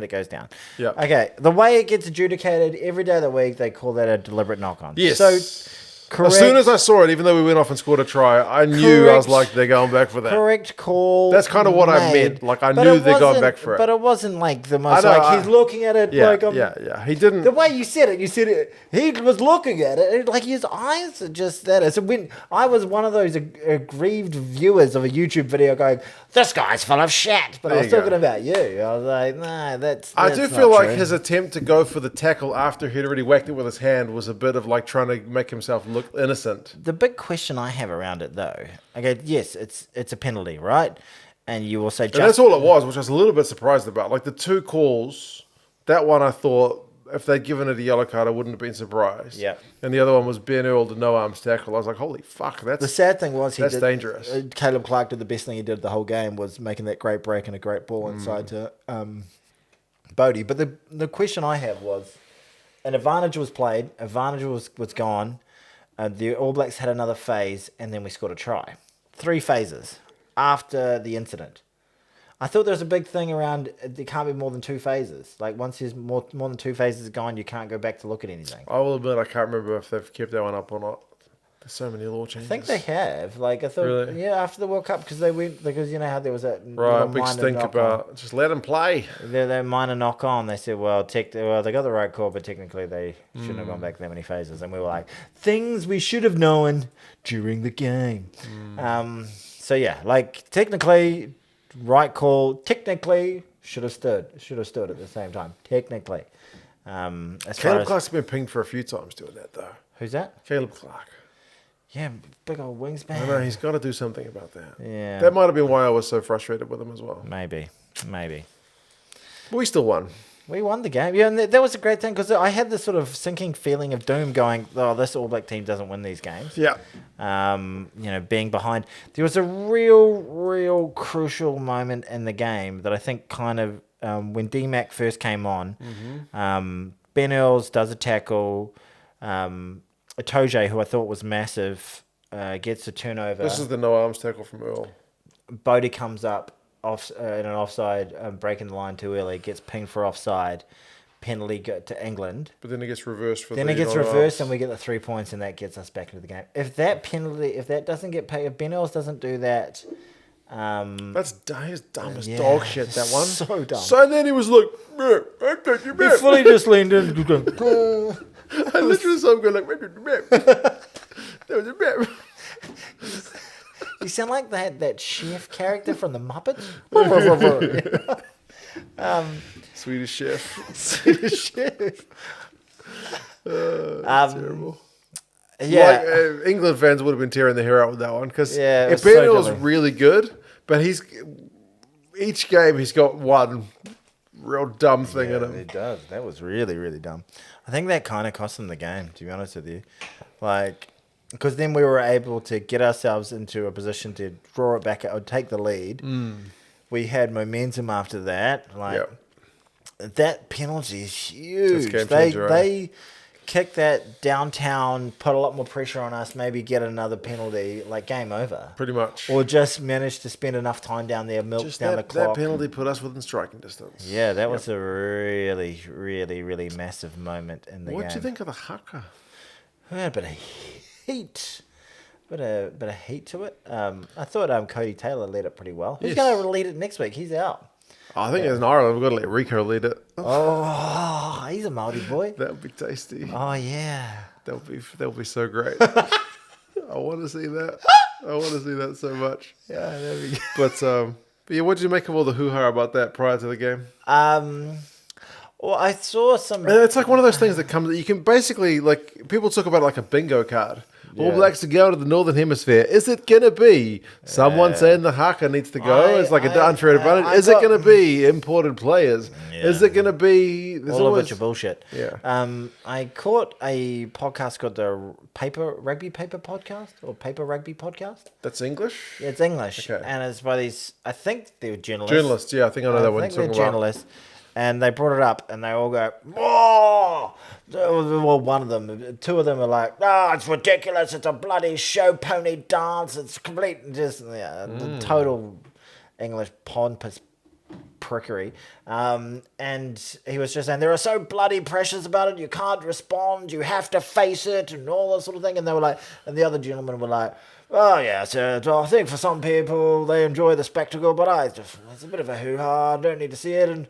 it goes down. Yeah. Okay. The way it gets adjudicated every day of the week, they call that a deliberate knock-on. Yes. So. Correct. As soon as I saw it, even though we went off and scored a try, I knew I was like, they're going back for that. Correct call. That's kind of what I meant. Like, I knew they're going back for it. But it wasn't like the most, he's looking at it He didn't. The way you said it, he was looking at it, like his eyes are just that. So when I was one of those aggrieved viewers of a YouTube video going, this guy's full of shit. But I was talking about you. I was like, nah, that's I do feel like his attempt to go for the tackle after he'd already whacked it with his hand was a bit of like trying to make himself look innocent. The big question I have around it, though, okay, yes, it's a penalty, right? And you will say, that's all it was, which I was a little bit surprised about. Like the 2 calls, that one I thought if they'd given it a yellow card, I wouldn't have been surprised. Yeah. And the other one was Ben Earl to no arms tackle. I was like, holy fuck, the sad thing was that's dangerous. Caleb Clark did the best thing he did the whole game was making that great break and a great ball inside to Bodie. But the question I have was, an advantage was played, advantage was gone. The All Blacks had another phase, and then we scored a try. 3 phases after the incident. I thought there was a big thing around there can't be more than 2 phases. Like once there's more than 2 phases gone, you can't go back to look at anything. I will admit I can't remember if they've kept that one up or not. There's so many law changes. I think they have. Like I thought, really? After the World Cup because you know how there was that big stink about just let them play. They minor knock on. They said, well, they got the right call, but technically they shouldn't have gone back that many phases. And we were like, things we should have known during the game. So yeah, like technically. Right call. Technically, should have stood at the same time. Technically, Caleb Clark's been pinged for a few times doing that though. Who's that? Caleb Clark. Yeah, big old wingspan. I know he's got to do something about that. Yeah, that might have been why I was so frustrated with him as well. Maybe. But we still won. We won the game. Yeah, and that was a great thing because I had this sort of sinking feeling of doom going, oh, this All Black team doesn't win these games. Yeah. Being behind. There was a real crucial moment in the game that I think kind of, when D-Mac first came on, Ben Earls does a tackle. Itoje, who I thought was massive, gets a turnover. This is the no arms tackle from Earl. Bodie comes up. In an offside, breaking the line too early, gets pinged for offside, penalty to England. But then it gets reversed and we get the 3 points, and that gets us back into the game. If that doesn't get paid, if Ben Earls doesn't do that, that's dumb as dog shit. That one, so dumb. So then he was like, I got you back. He fully just leaned in. I literally saw him go like, that was a bit. You sound like that chef character from the Muppets. Swedish chef. Terrible. Yeah. England fans would have been tearing their hair out with that one because Ben Earl's really good, but each game he's got one real dumb thing in him. He does. That was really dumb. I think that kind of cost them the game, to be honest with you. Like, because then we were able to get ourselves into a position to draw it back or take the lead. We had momentum after that. That penalty is huge. They kick that downtown, put a lot more pressure on us, maybe get another penalty, like game over. Pretty much. Or just manage to spend enough time down there, milk down the clock. That penalty put us within striking distance. Yeah, that was a really massive moment in the game. What do you think of the haka? We had a bit of heat. Bit of heat to it. I thought Cody Taylor led it pretty well. Who's going to lead it next week? He's out. I think it's in Ireland. We've got to let Rico lead it. Oh, he's a Māori boy. That would be tasty. Oh, yeah. That'll be so great. I want to see that. I want to see that so much. Yeah, there we go. But yeah, what did you make of all the hoo-ha about that prior to the game? Well, I saw some... It's like one of those things that comes... You can basically, like, people talk about it like a bingo card. All Blacks to go to the Northern Hemisphere. Is it going to be someone saying the haka needs to go? It's like an unfair advantage. Is it going to be imported players? Yeah. Is it going to be... All of it's bullshit. Yeah. I caught a podcast called the Rugby Paper Podcast or Paper Rugby Podcast. That's English? Yeah, it's English. Okay. And it's by these... I think they're journalists. Journalists, yeah. I think I know that one. I think they're journalists. And they brought it up, and they all go, "Oh!" Well, one of them, 2 of them are like, "Oh, it's ridiculous! It's a bloody show pony dance! It's complete, just the total English pompous prickery." And he was just saying, "There are so bloody pressures about it. You can't respond. You have to face it, and all that sort of thing." And they were like, and the other gentlemen were like, "Oh yeah, so I think for some people they enjoy the spectacle, but it's a bit of a hoo-ha. I don't need to see it, and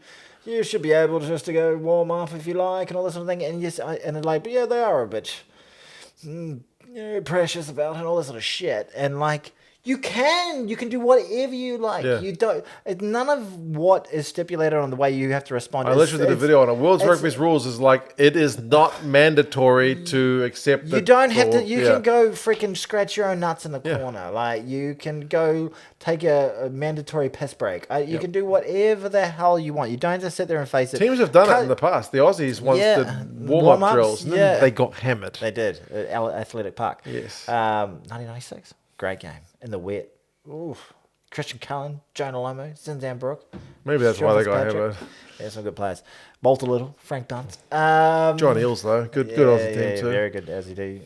you should be able to go warm up if you like, and all this sort of thing." And yes, but yeah, they are a bit precious about it and all this sort of shit. And like, you can do whatever you like. Yeah. You don't. None of what is stipulated on the way you have to respond. I literally did a video on it. World Rugby's rules is like, it is not mandatory to accept. You don't have to. You can go freaking scratch your own nuts in the corner. Like, you can go take a mandatory piss break. You can do whatever the hell you want. You don't have to sit there and face it. Teams have done it in the past. The Aussies once did warm-up drills. And then they got hammered. They did at Athletic Park. Yes. 1996. Great game. In the wet. Oof. Christian Cullen, Jonah Lomo, Zinzan Brook. Maybe that's why they got hammered. Yeah, some good players. Bolter Little, Frank Dunst. John Eales, though. Good Aussie team, too. Very good Aussie team.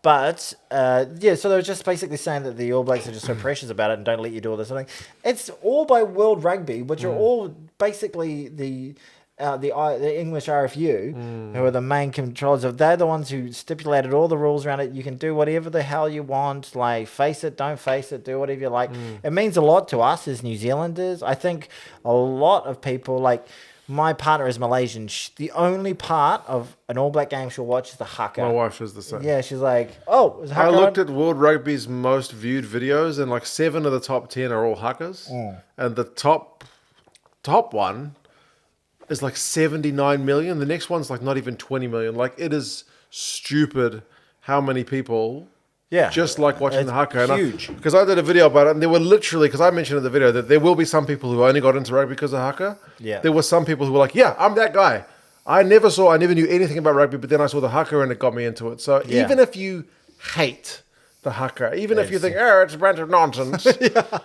But yeah, so they were just basically saying that the All Blacks are just so precious about it and don't let you do all this sort of thing. It's all by World Rugby, which are all basically the English RFU, who are the main controllers of. They're the ones who stipulated all the rules around it. You can do whatever the hell you want, like face it, don't face it, do whatever you like. It means a lot to us as New Zealanders. I think a lot of people like. My partner is Malaysian. The only part of an All Black game she'll watch is the haka. My wife is the same. Yeah, she's like, oh, is haka I looked at World Rugby's most viewed videos, and like 7 of the top 10 are all hakas, and the top one is like 79 million. The next one's like not even 20 million. Like it is stupid how many people. Yeah, just like watching the haka. Huge. Because I did a video about it, and there were literally, because I mentioned in the video that there will be some people who only got into rugby because of haka. Yeah. There were some people who were like, yeah, I'm that guy. I never knew anything about rugby, but then I saw the haka and it got me into it. So even if you hate the haka, even if you think, oh, it's a bunch of nonsense, at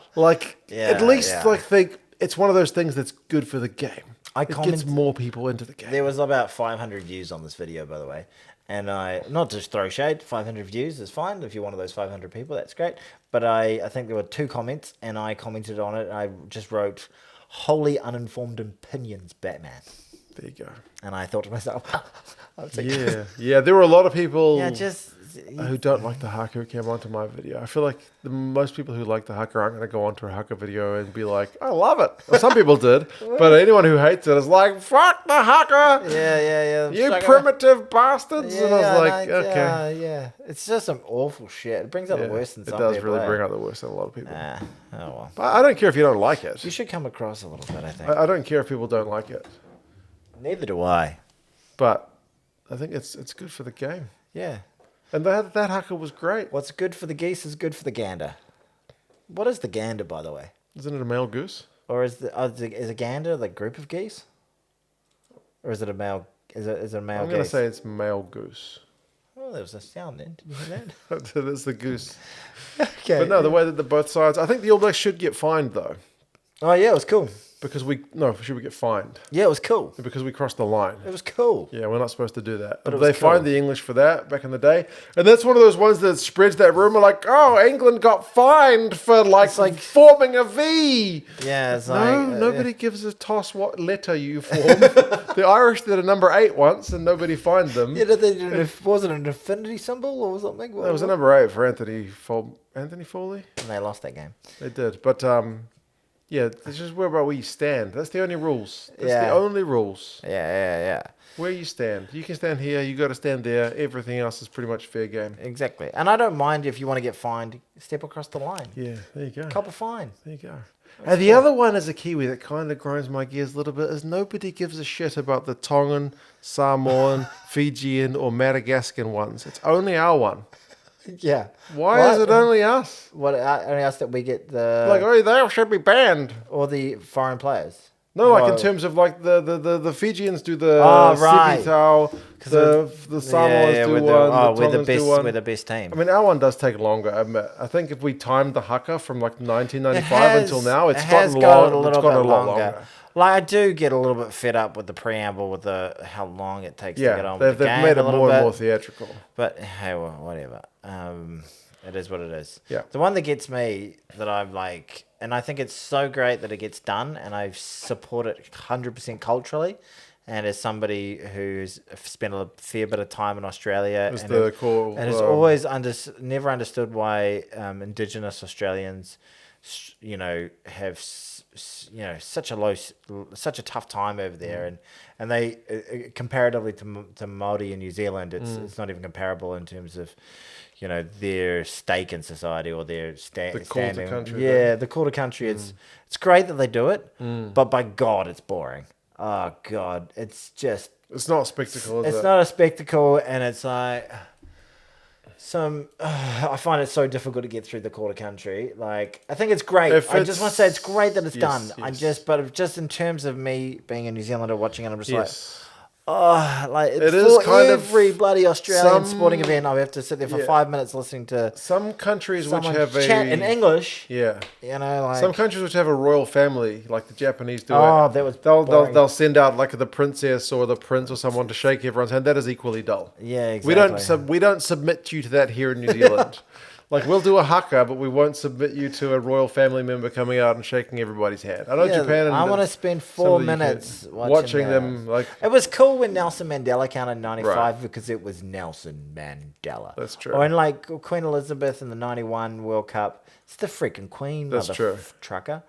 least like think it's one of those things that's good for the game. It gets more people into the game. There was about 500 views on this video, by the way. And I, not just throw shade, 500 views is fine. If you're one of those 500 people, that's great. But I think there were 2 comments, and I commented on it. And I just wrote, wholly uninformed opinions, Batman. There you go. And I thought to myself, yeah, there were a lot of people who don't like the haka who came onto my video. I feel like most people who like the haka aren't going to go onto a haka video and be like, I love it. Well, some people did, but anyone who hates it is like, fuck the haka. Yeah. You primitive bastards. And I was like, okay. Yeah. It's just some awful shit. It brings out the worst in some people. It does really bring out the worst in a lot of people. Oh, well. But I don't care if you don't like it. You should come across a little bit, I think. I don't care if people don't like it. Neither do I. But I think it's good for the game. Yeah. And that haka was great. What's good for the geese is good for the gander. What is the gander, by the way? Isn't it a male goose? Or is a gander the group of geese? Or is it a male? Is it a male? I'm going to say it's male goose. Oh, there was a sound then. Did you hear that? That's the goose. Okay. But no, the way that both sides. I think the All Blacks should get fined though. Oh yeah, it was cool. Because should we get fined? Yeah, it was cool. Because we crossed the line. It was cool. Yeah, we're not supposed to do that. But they fined the English for that back in the day. And that's one of those ones that spreads that rumor like, oh, England got fined for like forming a V. Yeah, it's like... nobody gives a toss what letter you form. The Irish did a number 8 once and nobody fined them. Yeah, was it an infinity symbol or something? It was a number 8 for Anthony Foley. And they lost that game. They did. But... yeah, it's just where you stand. That's the only rules. That's the only rules. Yeah. Where you stand. You can stand here, you got to stand there. Everything else is pretty much fair game. Exactly. And I don't mind if you want to get fined, step across the line. Yeah, there you go. Cop a fine. There you go. And the other one as a Kiwi that kind of grinds my gears a little bit is nobody gives a shit about the Tongan, Samoan, Fijian, or Madagascan ones. It's only our one. Yeah. Why is it only us? Only us that we get the... Like, oh, they should be banned. Or the foreign players. No, like in terms of like the Fijians do the Sibitao, the Samoans do one, the Tongans do one. We're the best team. I mean, our one does take longer, I admit. I think if we timed the haka from like 1995 until now, it's gotten a lot longer. Like, I do get a little bit fed up with the preamble, with how long it takes to get on with the game. They've made it more and more theatrical. But hey, well, whatever. It is what it is. Yeah. The one that gets me, that I'm like, and I think it's so great that it gets done, and I support it 100% culturally, and as somebody who's spent a fair bit of time in Australia, and has always never understood why Indigenous Australians, have such a tough time over there, and they comparatively to Māori in New Zealand, it's not even comparable in terms of their stake in society or their standing. The quarter country. It's great that they do it, but by God, it's boring. Oh God, it's not a spectacle. It's not a spectacle, and it's like. I find it so difficult to get through the quarter country. Like, I think it's great. I just want to say it's great that it's done. But just in terms of me being a New Zealander watching it, I'm just like, Like it is kind of every bloody Australian sporting event, I have to sit there for 5 minutes listening to some countries which have chat in English. Yeah, you know, like some countries which have a royal family, like the Japanese do. That was they'll send out like the princess or the prince or someone to shake everyone's hand. That is equally dull. Yeah, exactly. We don't submit you to that here in New Zealand. Like, we'll do a haka, but we won't submit you to a royal family member coming out and shaking everybody's hand. I know Japan and I want to spend 4 minutes watching them. Like, it was cool when Nelson Mandela counted 95 because it was Nelson Mandela. That's true. Or in like Queen Elizabeth in the 91 World Cup, it's the freaking Queen. That's true. Trucker.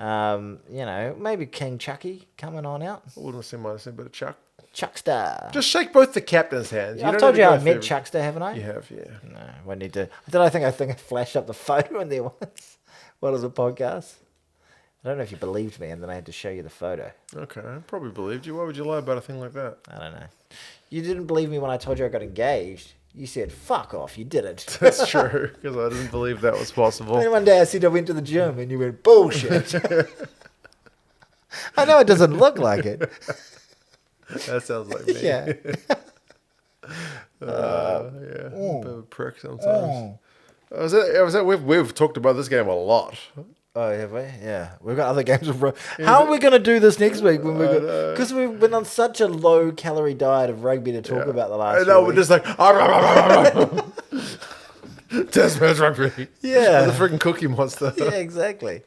You know, maybe King Chucky coming on out. I wouldn't say minus a bit of Chuck. Chuckster. Just shake both the captain's hands. I've told you how I met Chuckster, haven't I? You have, yeah. No, I need to. I think I flashed up the photo in there once. What is a podcast? I don't know if you believed me, and then I had to show you the photo. Okay, I probably believed you. Why would you lie about a thing like that? I don't know. You didn't believe me when I told you I got engaged. You said, fuck off, you did it. That's true, because I didn't believe that was possible. And one day I said I went to the gym, and you went, bullshit. I know it doesn't look like it. That sounds like me. Yeah. Yeah. A bit of a prick sometimes. We've talked about this game a lot. Oh, have we? Yeah. We've got other games. How are we going to do this next week? Because we've been on such a low-calorie diet of rugby to talk about the last we're just like... Test match rugby. Yeah. The freaking Cookie Monster. Yeah, exactly.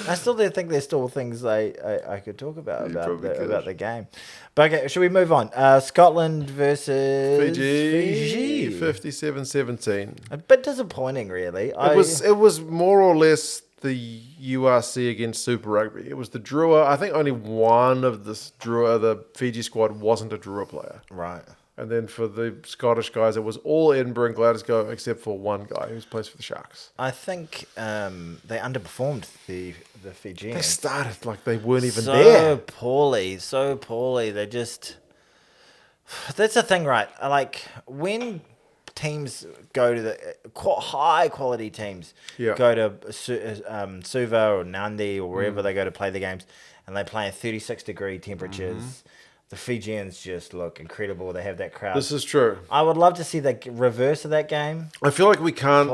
I still do think there's still things I could talk about the game. But okay, should we move on? Scotland versus Fiji. 57-17. A bit disappointing, really. It was more or less the URC against Super Rugby. It was the Drua. I think only one of the Fiji squad wasn't a Drua player. Right. And then for the Scottish guys, it was all Edinburgh and Glasgow except for one guy who plays for the Sharks. I think they underperformed the Fijians. They started like they weren't even there. So poorly. They just... That's the thing, right? Like, when teams go to the... high-quality teams go to Suva or Nandi or wherever they go to play the games, and they play in 36-degree temperatures... The Fijians just look incredible. They have that crowd. This is true. I would love to see the reverse of that game. I feel like we can't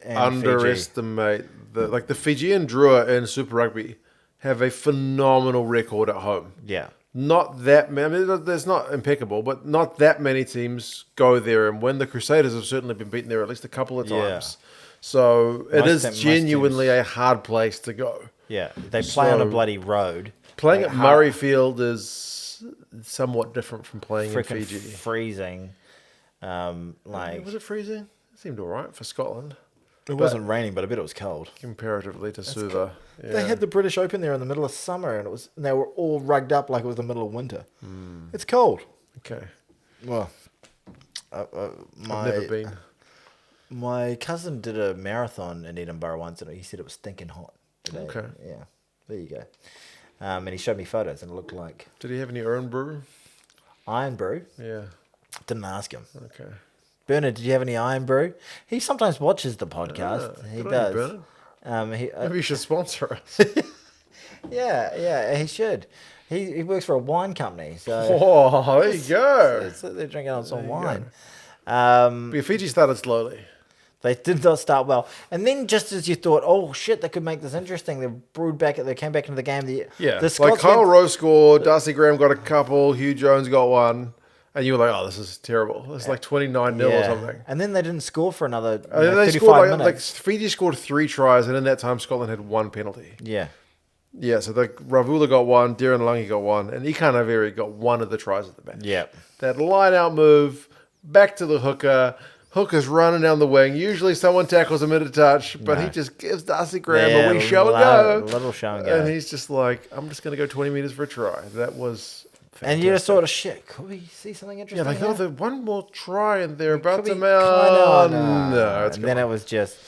underestimate the Fijian Drua in Super Rugby have a phenomenal record at home. Yeah. Not that many. I mean, there's not impeccable, but not that many teams go there and win. The Crusaders have certainly been beaten there at least a couple of times. Yeah. So it is genuinely a hard place to go. Yeah. They play on a bloody road. Playing at Murrayfield is somewhat different from playing in Fiji. Freezing. Was it freezing? It seemed all right for Scotland. It wasn't raining, but I bet it was cold. Comparatively to Suva. Yeah. They had the British Open there in the middle of summer, and they were all rugged up like it was the middle of winter. It's cold. Okay. Well, I've never been. My cousin did a marathon in Edinburgh once, and he said it was stinking hot today. Okay. Yeah. There you go. And he showed me photos, and it looked like... Did he have any Iron Brew? Iron Brew? Yeah. Didn't ask him. Okay. Bernard, did you have any Iron Brew? He sometimes watches the podcast. He does. Maybe you should sponsor us. Yeah, he should. He works for a wine company. So there you go. So they're drinking on some wine. But Fiji started slowly. They did not start well. And then just as you thought, oh, shit, they could make this interesting, they came back into the game. The Scots like Kyle Rose scored, Darcy Graham got a couple, Hugh Jones got one, and you were like, oh, this is terrible. It's like 29-0 or something. And then they didn't score for another they 35 scored minutes. Fiji scored 3 tries, and in that time, Scotland had 1 penalty. Yeah. Yeah, so Ravula got 1, Darren Lungi got 1, and Ikanaveri got 1 of the tries of the match. Yeah. That line-out move, back to the hooker. Hooker's running down the wing. Usually someone tackles him at a touch, but he just gives Darcy Graham a wee show and go. A little show and go. And he's just like, I'm just going to go 20 metres for a try. That was fantastic. And you just sort of, shit, could we see something interesting? Yeah, like, one more try and they're about to mount. No, it's and then it was just,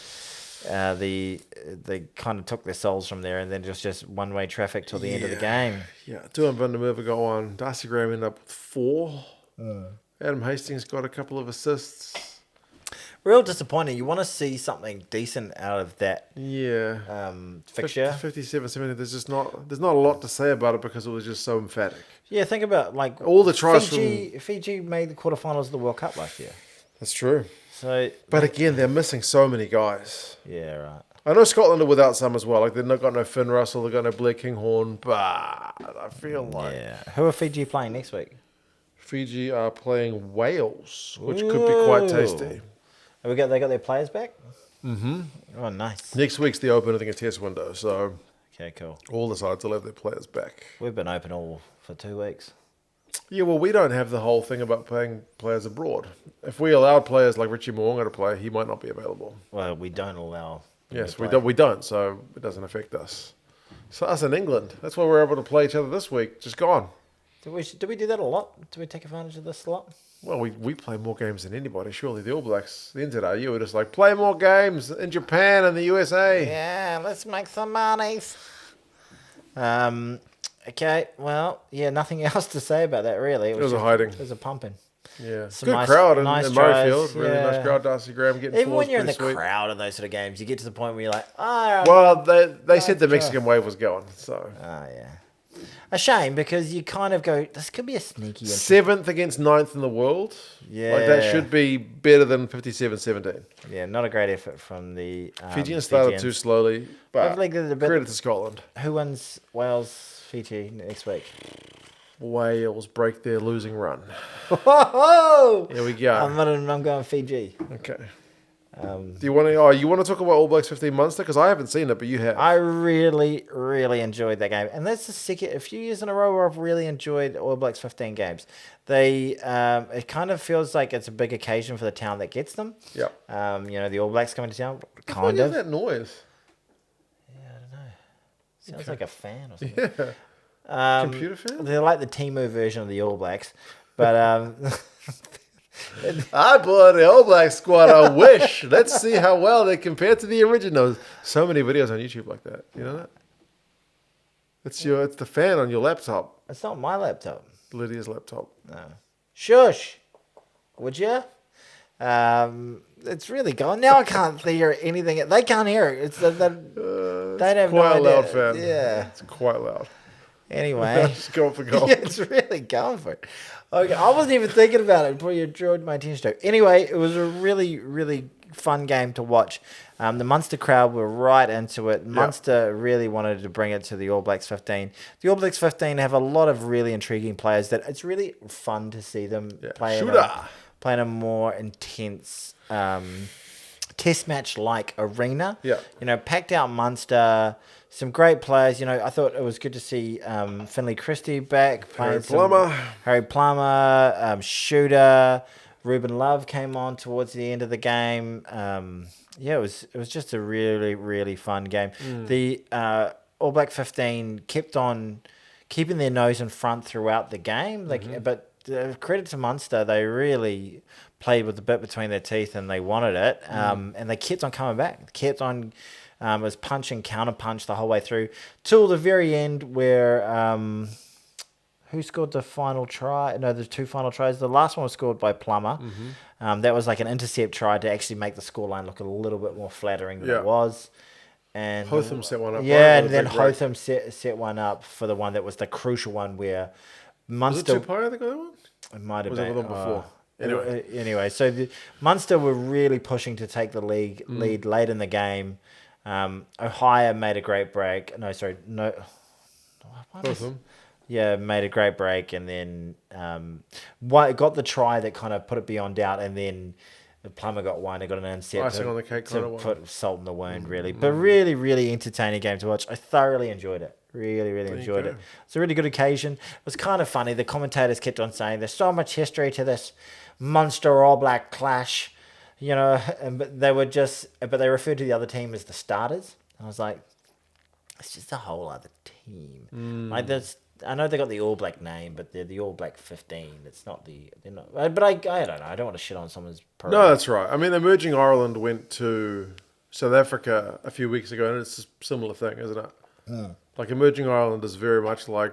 they kind of took their souls from there, and then just one-way traffic till the end of the game. Yeah, Duan van der Merwe got 1. Darcy Graham ended up with 4. Adam Hastings got a couple of assists. real disappointing. You want to see something decent out of that fixture. 57-70, there's not a lot to say about it because it was just so emphatic. Yeah, think about like all the tries Fiji made the quarterfinals of the World Cup last year. That's true. So, but again, they're missing so many guys. Yeah, right. I know Scotland are without some as well. Like they've not got no Finn Russell, they've got no Blair Kinghorn, but I feel like who are Fiji playing next week? Fiji are playing Wales, which could be quite tasty. Have they got their players back? Mm-hmm. Oh, nice. Next week's the Open, I think, a test window. So okay, cool. All the sides will have their players back. We've been open all for 2 weeks. Yeah, well, we don't have the whole thing about playing players abroad. If we allowed players like Richie Mo'unga to play, he might not be available. Well, we don't allow. Yes, we don't. So it doesn't affect us. So us in England, that's why we're able to play each other this week. Just gone. Do we do that a lot? Do we take advantage of this a lot? Well, we play more games than anybody. Surely the All Blacks, the NZL, were just like, play more games in Japan and the USA. Yeah, let's make some monies. Okay, well, yeah, nothing else to say about that, really. It was a hiding. It was a pumping. Yeah. Good crowd in Murrayfield. Really nice crowd. Darcy Graham getting even when you're in the sweet. Crowd of those sort of games, you get to the point where you're like, oh. Well, they said the Mexican wave was going, so. Oh, yeah. A shame because you kind of go, this could be a sneaky. 7th against 9th in the world. Yeah. Like that should be better than 57-17. Yeah, not a great effort from the Fijians started too slowly, but credit to Scotland. Who wins Wales, Fiji next week? Wales break their losing run. Oh, here we go. I'm going Fiji. Okay. Do you want to talk about All Blacks 15 Munster? Because I haven't seen it, but you have. I really, really enjoyed that game, and that's a few years in a row where I've really enjoyed All Blacks 15 games. They it kind of feels like it's a big occasion for the town that gets them. Yep. The All Blacks coming to town. What is that noise? Yeah, I don't know. Sounds like a fan or something. Yeah. Computer fan? They're like the Temu version of the All Blacks, but I bought the All Black squad. I wish. Let's see how well they compare to the originals. So many videos on YouTube like that. You know that? It's the fan on your laptop. It's not my laptop. Lydia's laptop. No. Shush. Would you? It's really gone. Now I can't hear anything. They can't hear it. It's they have no idea. Quite loud, fan. Yeah. It's quite loud. Anyway. It's going for gold. Yeah, it's really going for it. Okay, I wasn't even thinking about it before you drew my attention to it. Anyway, it was a really, really fun game to watch. The Munster crowd were right into it. Munster really wanted to bring it to the All Blacks 15. The All Blacks 15 have a lot of really intriguing players that it's really fun to see them play in a more intense test match-like arena. Yeah. Packed out Munster. Some great players. I thought it was good to see Finlay Christie back playing. Harry Plummer, Shooter, Ruben Love came on towards the end of the game. It was just a really, really fun game. The All Black 15 kept on keeping their nose in front throughout the game. But credit to Munster, they really played with the bit between their teeth and they wanted it. And they kept on coming back. Kept on. Was punch and counter punch the whole way through till the very end where who scored the final try? No, there's 2 final tries. The last one was scored by Plummer. That was like an intercept try to actually make the scoreline look a little bit more flattering than it was. And Hotham set one up. Yeah, and then Hotham set one up for the one that was the crucial one where Munster. Was it Tupai, I think, that one? It might have was been. Was it the one before? Anyway, so Munster were really pushing to take the lead late in the game. Ohio made a great break. Made a great break, and then got the try that kind of put it beyond doubt, and then Plummer got one. It got an intercept icing on the cake to put salt in the wound, really. But really, really entertaining game to watch. I thoroughly enjoyed it. Really, really enjoyed it. It's a really good occasion. It was kind of funny. The commentators kept on saying there's so much history to this Munster All Black clash. But they referred to the other team as the starters. I was like, it's just a whole other team. Like this, I know they got the All Black name, but they're the All Black 15. They're not. But I don't know. I don't want to shit on someone's program. No, that's right. I mean, Emerging Ireland went to South Africa a few weeks ago, and it's a similar thing, isn't it? Like Emerging Ireland is very much like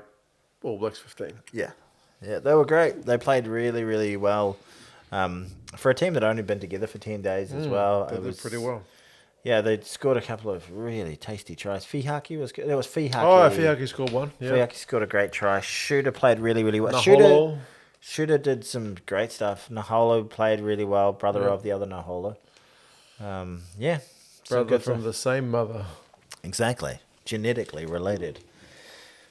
All Blacks 15. Yeah, they were great. They played really, really well. For a team that only been together for 10 days as well. They did pretty well. Yeah, they scored a couple of really tasty tries. Fihaki was good. It was Fihaki. Oh, Fihaki scored one. Yeah. Fihaki scored a great try. Shooter played really, really well. Naholo. Shooter did some great stuff. Naholo played really well. Brother of the other Naholo. Brother from the same mother. Exactly. Genetically related.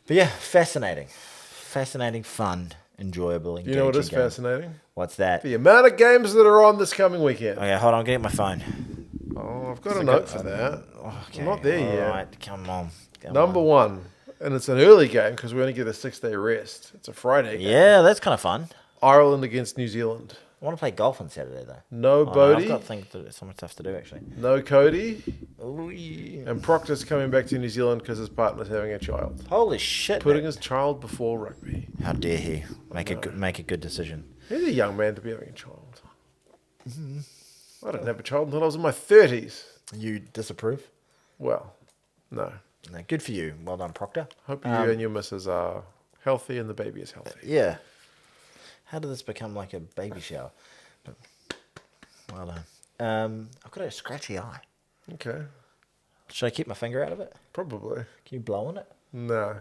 But yeah, fascinating. Fascinating, fun, enjoyable, engaging. You know what is game. fascinating? What's that? The amount of games that are on this coming weekend. Okay, hold on. Get my phone. Oh, I've got a note for that. Okay. I'm not there yet. All right, come on. Number one, and it's an early game because we only get a 6-day rest. It's a Friday game. Yeah, that's kind of fun. Ireland against New Zealand. I want to play golf on Saturday, though. No Bodie. I've got so much stuff to do, actually. No Cody. Ooh, yeah. And Proctor's coming back to New Zealand because his partner's having a child. Holy shit. Putting his child before rugby. How dare he make a good decision. He's a young man to be having a child. Mm-hmm. I didn't have a child until I was in my 30s. You disapprove? Well, no. No, good for you. Well done, Proctor. Hope you and your missus are healthy and the baby is healthy. Yeah. How did this become like a baby shower? But, well done. I've got a scratchy eye. Okay. Should I keep my finger out of it? Probably. Can you blow on it? No.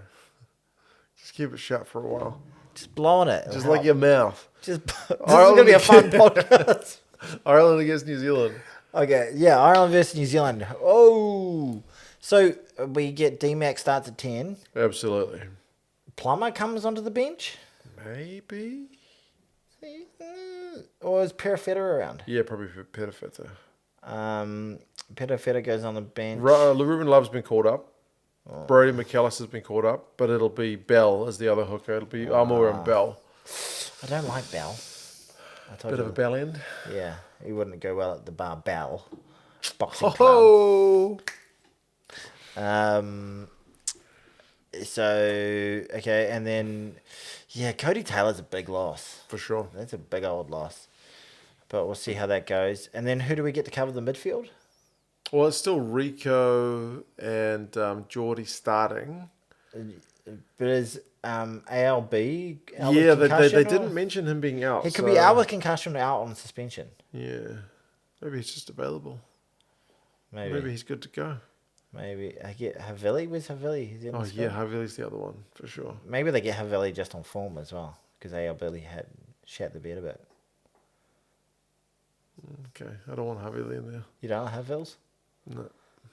Just keep it shut for a while. Just blow on it. Just like your mouth. This is going to be a fun podcast. Ireland against New Zealand. Okay, yeah, Ireland versus New Zealand. Oh, so we get D-Mac starts at 10. Absolutely. Plummer comes onto the bench? Maybe. Or is Perifetta around? Yeah, probably for Perifetta. Perifetta goes on the bench. Ruben Love's been called up. Brody McAllister's been called up, but it'll be Bell as the other hooker. It'll be Armour and Bell. I don't like Bell. Bit of a bell end. Yeah, he wouldn't go well at the bar Bell boxing club. Oh. So okay, and then Cody Taylor's a big loss For sure. That's a big old loss, but we'll see how that goes. And then who do we get to cover the midfield? Well, it's still Rico and Geordie starting. But is ALB out Yeah, with they concussion, didn't mention him being out. He could be out with concussion or out on suspension. Yeah. Maybe he's just available. Maybe he's good to go. Maybe I get Havili. Where's Havili? He's in the squad. Havili's the other one, for sure. Maybe they get Havili just on form as well, because ALB had shat the bed a bit. Okay, I don't want Havili in there. You don't have Vils? No.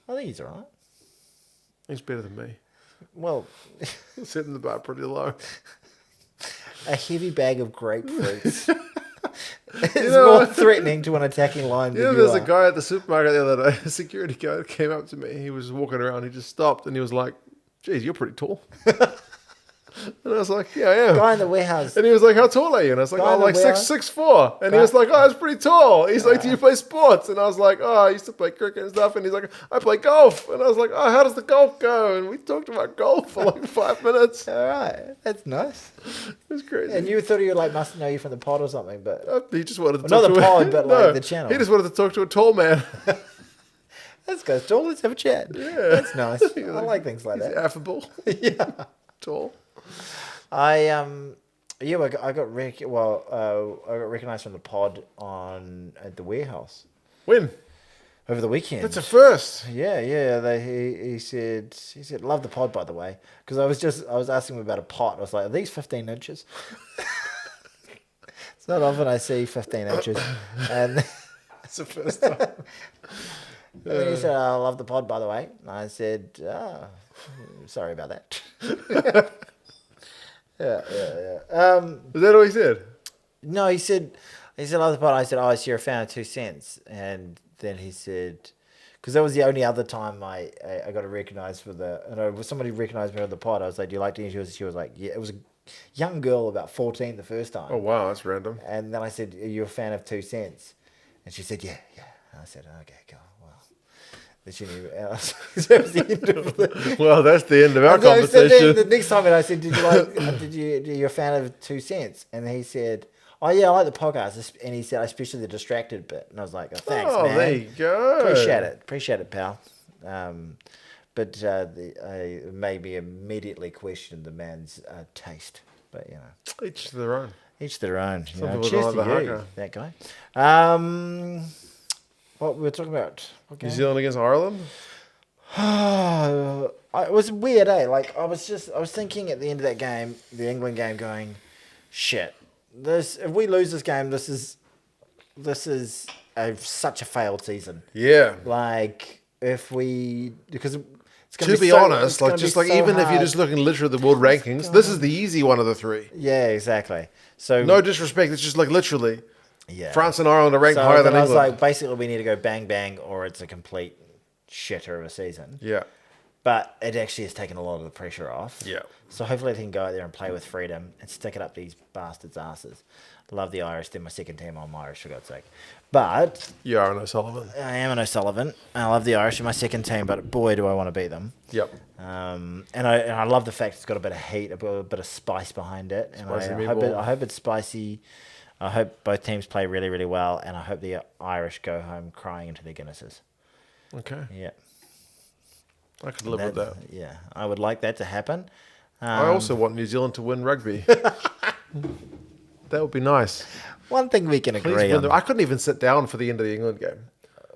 I think he's alright. He's better than me. Well, He's setting the bar pretty low. a heavy bag of grapefruits is more threatening to an attacking line than you there's are. a guy at the supermarket the other day, a security guard came up to me. He was walking around. He just stopped and he was like, geez, you're pretty tall. And I was like, yeah, I am. Guy in the warehouse. And he was like, how tall are you? And I was like, Guy in the like warehouse. 6'4". And he was like, that's pretty tall. He's like, do you play sports? And I was like, I used to play cricket and stuff. And he's like, I play golf. And I was like, how does the golf go? And we talked about golf for like 5 minutes. All right, that's nice. It was crazy. And you thought he must know you from the pod or something, but He just wanted to not talk the to pod, but like the channel. He just wanted to talk to a tall man. This guy's tall. Let's have a chat. Yeah. That's nice. I like things like He's that. affable. Yeah. Tall. I got recognized from the pod at the warehouse When? over the weekend. That's a first. Yeah. He said love the pod, by the way, because I was asking him about a pot. I was like, are these 15 inches? It's not often I see 15 inches, and That's the first time. and he said, I love the pod, by the way. And I said, sorry about that. Yeah. Is that all he said? No, he said, love the pod. I said, so you're a fan of 2 Cents. And then he said, because that was the only other time I got recognized for somebody recognized me on the pod. I was like, do you like the interview? She was like, yeah. It was a young girl, about 14 the first time. Oh, wow, that's random. And then I said, are you a fan of 2 Cents? And she said, yeah. And I said, okay, cool. That she knew. That was the end of the... Well, that's the end of our conversation. So then the next time I said, are you a fan of 2 Cents? And he said, oh yeah, I like the podcast. And he said, especially the distracted bit. And I was like, oh, thanks, man. There you go. Appreciate it, pal. But I maybe immediately questioned the man's taste. But, Each to their own. Each their own. Some people cheers don't like to the you, haka. that guy. What we were talking about? New Zealand against Ireland? It was weird, eh? Like, I was thinking at the end of that game, the England game, going, shit, if we lose this game, this is such a failed season. Yeah. Like, because it's going to be honest, like just like even if you're just looking literally at the world rankings, this is the easy one of the three. Yeah, exactly. So no disrespect, it's just like literally. Yeah. France and Ireland are ranked higher than England. I was like, basically, we need to go bang bang, or it's a complete shitter of a season. Yeah. But it actually has taken a lot of the pressure off. Yeah. So hopefully they can go out there and play with freedom and stick it up these bastards' asses. Love the Irish. They're my second team. I'm Irish, for God's sake. But you are an O'Sullivan. I am an O'Sullivan. I love the Irish. They're my second team, but boy, do I want to beat them. Yep. And I love the fact it's got a bit of heat, a bit of spice behind it. And I hope it's spicy. I hope both teams play really, really well, and I hope the Irish go home crying into their Guinnesses. Okay. Yeah. I could live with that. Yeah, I would like that to happen. I also want New Zealand to win rugby. That would be nice. One thing we can agree on. I couldn't even sit down for the end of the England game.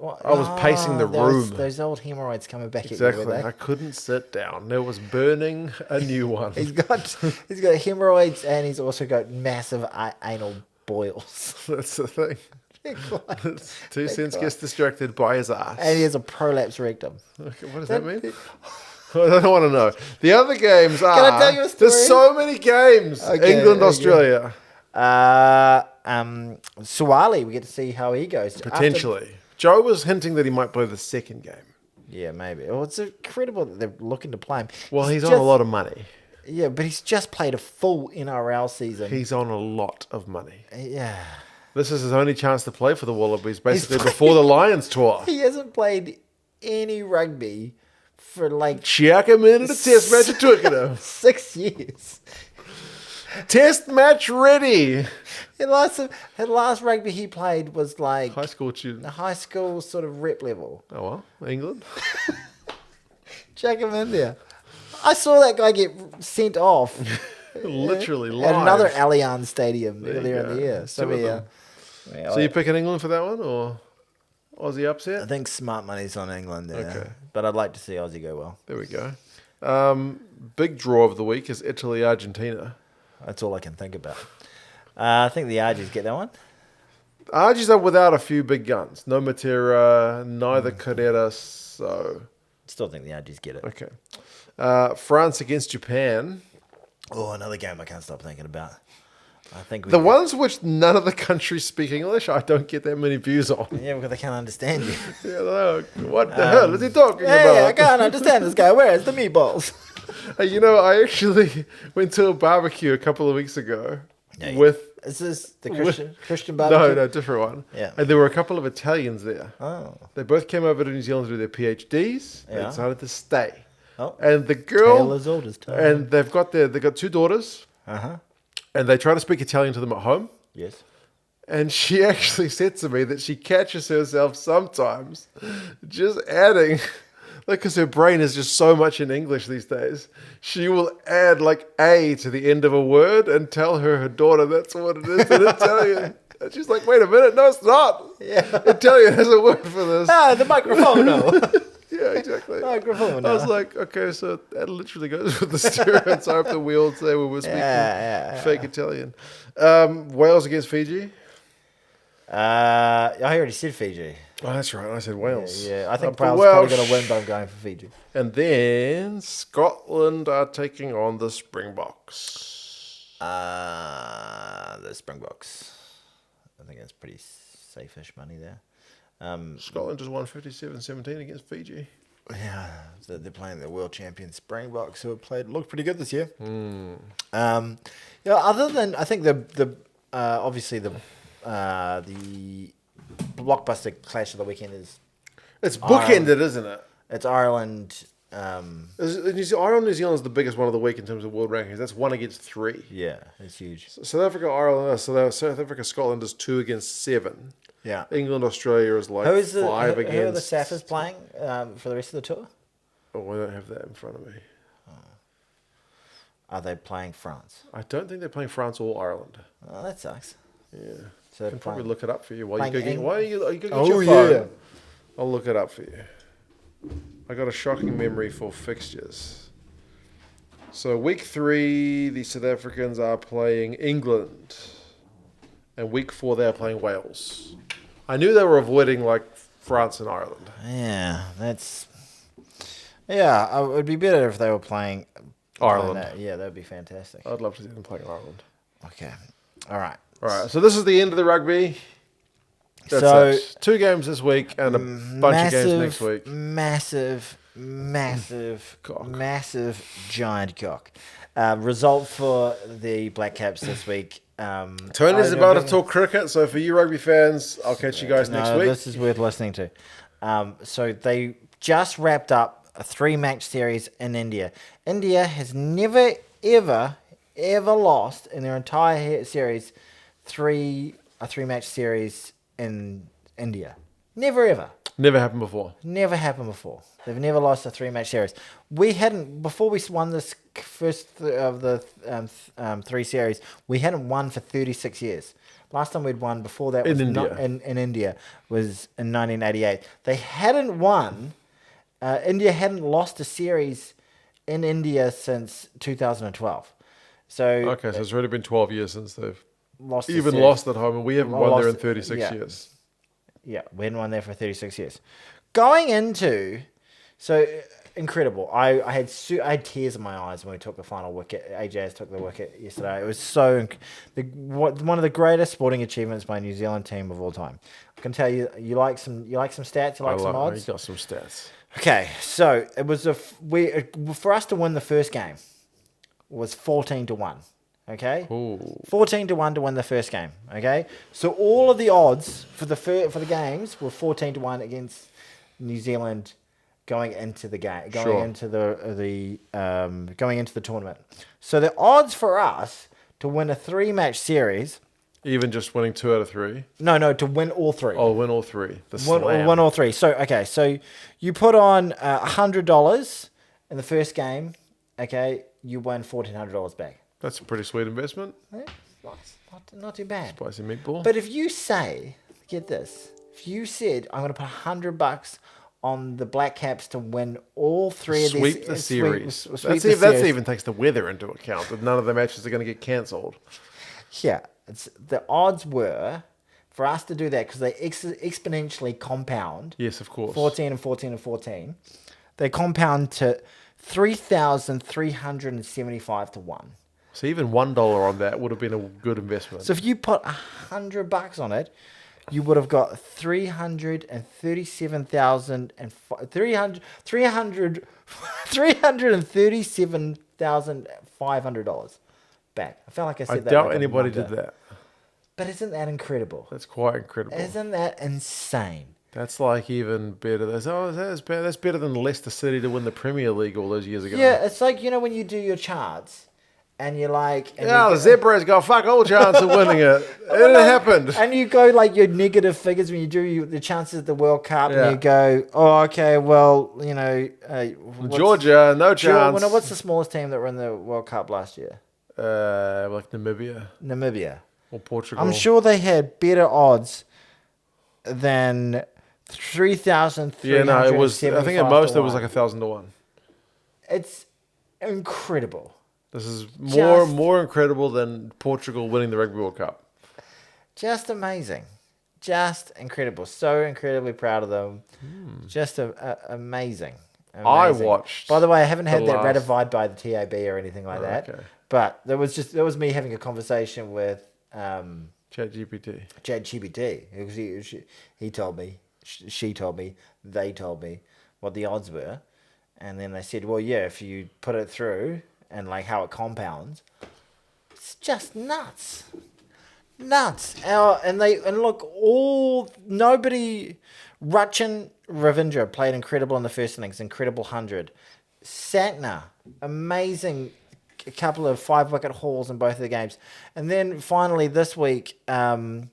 I was pacing the room. Those old hemorrhoids coming back exactly. at you. I couldn't sit down. There was burning a new one. He's got hemorrhoids, and he's also got massive anal boils. That's the thing. 2 cents gets distracted by his ass. And he has a prolapse rectum. Okay, what does that mean? I don't want to know. The other games are... Can I tell you a story? There's so many games. Okay, England, Australia. Suwali, we get to see how he goes. Potentially. Joe was hinting that he might play the second game. Yeah, maybe. Well, it's incredible that they're looking to play him. Well, he's on a lot of money. Yeah, but he's just played a full NRL season. He's on a lot of money. Yeah. This is his only chance to play for the Wallabies, basically before the Lions tour. He hasn't played any rugby for like... Check him in at a test match at Twickenham. 6 years. Test match ready. The last rugby he played was like... High school student. High school sort of rep level. Oh, well. England. Check him in there. I saw that guy get sent off. Literally live. At another Allianz Stadium earlier in the year. So you picking England for that one, or Aussie upset? I think smart money's on England there. Okay. But I'd like to see Aussie go well. There we go. Big draw of the week is Italy-Argentina. That's all I can think about. I think the Argies get that one. Argies are without a few big guns. No Matera, neither Carrera, so... Still think the Argies get it. Okay. France against Japan. Oh, another game I can't stop thinking about. I think ones which none of the countries speak English, I don't get that many views on. Yeah, because they can't understand you. Yeah, what the hell is he talking about? Yeah, I can't understand this guy. Where's the meatballs? I actually went to a barbecue a couple of weeks ago with... Is this the Christian barbecue? No, different one. Yeah. And there were a couple of Italians there. Oh. They both came over to New Zealand to do their PhDs. They decided to stay. Oh. And the girl... Tale as old as time. And they've got 2 daughters. Uh-huh. And they try to speak Italian to them at home. Yes. And she actually said to me that she catches herself sometimes just adding, because her brain is just so much in English these days, she will add like A to the end of a word and tell her daughter that's what it is in Italian. And she's like, wait a minute, no, it's not. Yeah. Italian has a word for this. The microfono. Yeah, exactly. Microfono. I was like, okay, so that literally goes with the stereotype so that we all say we were speaking fake Italian. Wales against Fiji. I already said Fiji. Oh, that's right. I said Wales. Yeah. I think Wales probably going to win, but I'm going for Fiji. And then Scotland are taking on the Springboks. The Springboks. I think that's pretty safe-ish money there. Scotland just won 57-17 against Fiji. Yeah, so they're playing the world champion Springboks, who have looked pretty good this year. Other than I think the obviously the blockbuster clash of the weekend is it's bookended, isn't it? It's Ireland. Ireland, New Zealand is the biggest one of the week in terms of world rankings. That's 1 against 3. Yeah, it's huge. South Africa, South Africa, Scotland is 2 against 7. Yeah. England, Australia is like 5 against. Who are the Saffers playing for the rest of the tour? Oh, I don't have that in front of me. Are they playing France? I don't think they're playing France or Ireland. Oh, that sucks. Yeah. So I can probably look it up for you. While you go get Oh, your phone. yeah. I'll look it up for you. I got a shocking memory for fixtures. So week 3, the South Africans are playing England. And week 4, they're playing Wales. I knew they were avoiding like France and Ireland. Yeah, that's... Yeah, it would be better if they were playing... Ireland. Yeah, that would be fantastic. I'd love to see them playing Ireland. Okay. All right. So this is the end of the rugby. That's it. 2 games this week and a bunch of games next week. Massive giant cock. Result for the Black Caps this week. Tony's about to talk cricket, so for you rugby fans, I'll catch you guys next week. This is worth listening to. So they just wrapped up a 3-match series in India. India has never, ever lost in their entire series a 3-match series in India. Never, ever. Never happened before. Never happened before. They've never lost a 3-match series. We hadn't, before we won this first of the 3 series, we hadn't won for 36 years. Last time we'd won before that was in India was in 1988. They hadn't won. India hadn't lost a series in India since 2012. So it's already been 12 years since they've lost at home, and we haven't won there in 36 years. Yeah, we hadn't won there for 36 years. Going into, so incredible. I had tears in my eyes when we took the final wicket. AJ's took the wicket yesterday. It was one of the greatest sporting achievements by a New Zealand team of all time. I can tell you, you like some stats, you like some odds. You got some stats. Okay, so it was for us to win the first game was 14-1. Okay, 14-1 to win the first game. Okay, so all of the odds for the games were 14-1 against New Zealand going into the game, going into the tournament. So the odds for us to win a 3-match series. Even just winning 2 out of 3? No, to win all 3. Oh, win all 3. Win all 3. So you put on $100 in the first game. Okay, you win $1,400 back. That's a pretty sweet investment. Yeah, not too bad. Spicy meatball. But if you say, get this, if you said I'm going to put $100 on the Black Caps to win all 3 of these, sweep the series. That even takes the weather into account. That none of the matches are going to get cancelled. Yeah. The odds were for us to do that because they exponentially compound. Yes, of course. 14 and 14 and 14. They compound to 3,375 to 1. So even $1 on that would have been a good investment. So if you put $100 on it, you would have got $337,500 back. I felt like I said that. I doubt anybody did that. But isn't that incredible? That's quite incredible. Isn't that insane? That's like even better. That's better than Leicester City to win the Premier League all those years ago. Yeah, it's like, when you do your charts and you're like... the Zebra's got fuck all chance of winning it. It happened. And you go like your negative figures when you do the chances at the World Cup and you go, okay, well, Georgia, no chance. What's the smallest team that were in the World Cup last year? Like Namibia. Or Portugal. I'm sure they had better odds than 3,375. Yeah, no, it was. I think at most it was like 1,000 to 1. It's incredible. This is more incredible than Portugal winning the Rugby World Cup. Just amazing. Just incredible. So incredibly proud of them. Just amazing. I watched. By the way, I haven't had that ratified by the TAB or anything like that. Okay. But that was me having a conversation with ChatGPT. Because he told me, she told me, they told me what the odds were, and then they said, well, yeah, if you put it through and like how it compounds, it's just nuts. And look, Rachin Ravindra played incredible in the first innings, incredible 100. Santner, amazing. A couple of 5-wicket hauls in both of the games. And then finally this week, I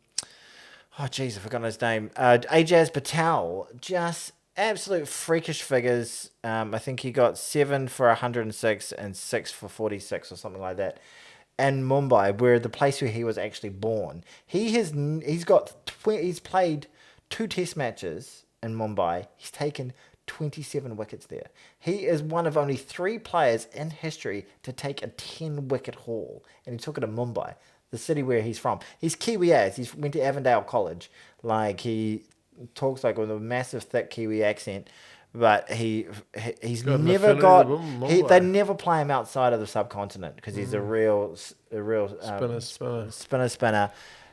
forgot his name. Ajaz Patel, just absolute freakish figures. I think he got 7 for 106 and 6 for 46 or something like that. And Mumbai, where the place where he was actually born, he's played 2 test matches in Mumbai. He's taken 27 wickets there. He is one of only 3 players in history to take a 10-wicket haul, and he took it to Mumbai, the city where he's from. He's Kiwi as. He went to Avondale College. Like, he talks like with a massive thick Kiwi accent, but he's never got. They never play him outside of the subcontinent because he's a real spinner.